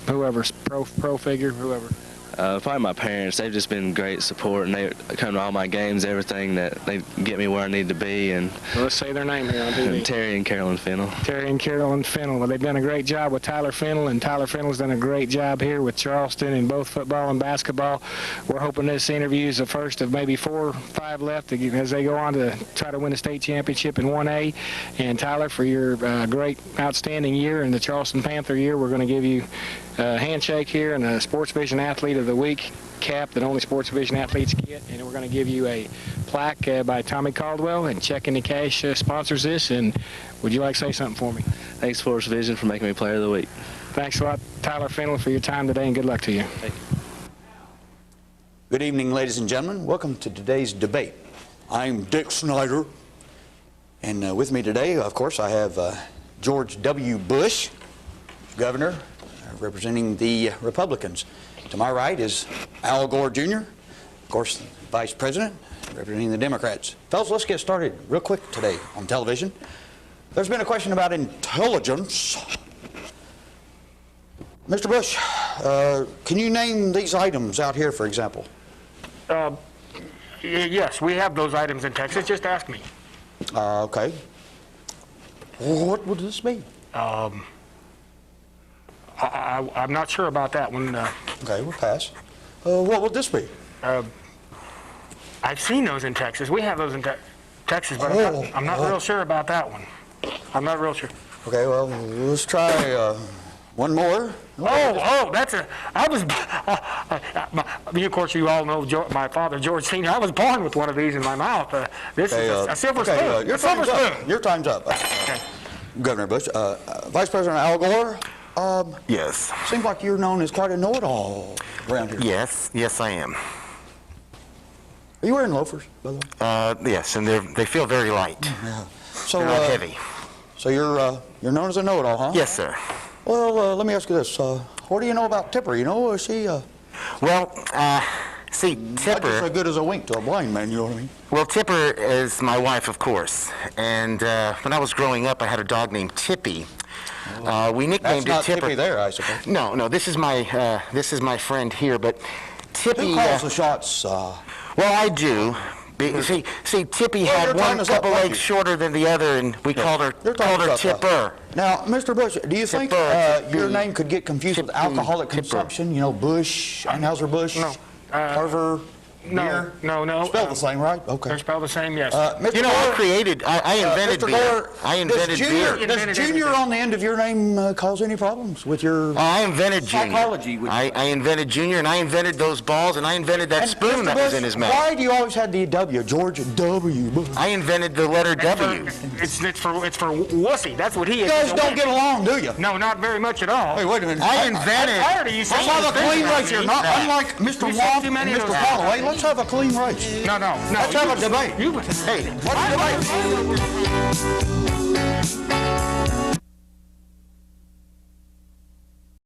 whoever, pro figure, whoever. Probably my parents. They've just been great support, and they come to all my games, everything that they get me where I need to be. And well, let's say their name here on TV. Terry and Carolyn Fennell. Terry and Carolyn Fennell. Well, they've done a great job with Tyler Fennell, and Tyler Fennell's done a great job here with Charleston in both football and basketball. We're hoping this interview is the first of maybe 4 or 5 left as they go on to try to win a state championship in 1A. And Tyler, for your great, outstanding year in the Charleston Panther year, we're going to give you a handshake here and a SportsVision Athlete of the Week cap that only SportsVision athletes get, and we're going to give you a plaque by Tommy Caldwell, and Check Into Cash sponsors this. And would you like to say something for me? Thanks, SportsVision, for making me Player of the Week. Thanks a lot, Tyler Fennell, for your time today, and good luck to you. Thank you. Good evening, ladies and gentlemen. Welcome to today's debate. I'm Dick Snyder, and with me today, of course, I have George W. Bush, governor, representing the Republicans. To my right is Al Gore Jr., of course, Vice President, representing the Democrats. Fellas, let's get started real quick today on television. There's been a question about intelligence. Mr. Bush, can you name these items out here, for example? Yes, we have those items in Texas. Just ask me. Okay. What would this be? I'm not sure about that one. Okay, we'll pass. What would this be? I've seen those in Texas. We have those in Texas, but I'm not real sure about that one. I'm not real sure. Okay, well, let's try one more. That's a. I was. Of course, you all know my father, George Sr. I was born with one of these in my mouth. This is a silver spoon. Your time's up. Your time's up. Okay. Governor Bush, Vice President Al Gore. Yes. Seems like you're known as quite a know-it-all around here. Yes, I am. Are you wearing loafers, by the way? Yes, and they feel very light. Yeah. So they're not heavy. So you're known as a know-it-all, huh? Yes, sir. Well, let me ask you this: what do you know about Tipper? You know, is she? Well, see, Tipper. Not just so good as a wink to a blind man. You know what I mean? Well, Tipper is my wife, of course. And when I was growing up, I had a dog named Tippy. We nicknamed That's not it Tipper. Tippy there, I suppose. No, this is my friend here, but Tippy. Who calls the shots? Well, I do. See, Tippy had one couple legs shorter than the other, and we called her Tipper. Now, Mr. Bush, do you think your name could get confused with alcoholic consumption? You know, Bush, Anheuser-Busch, Carver. No, no. Spelled the same, right? Okay. They're spelled the same, yes. You know, I invented Mr. beer. Gore, I invented beer. Does Junior on the end of your name cause any problems with your I invented psychology? Junior. I invented Junior, and I invented those balls, and I invented that spoon that was in his mouth. Why do you always have the W, George W? I invented the letter W. It's for wussy. That's what he is. You guys don't get along, do you? No, not very much at all. Hey, wait a minute. I invented. I heard you Let's saying have a clean things race here. Not unlike Mr. You said Wong too and many of Mr. those. Holloway. Let's have a clean race. No. Let's have a debate. Hey, what's the debate?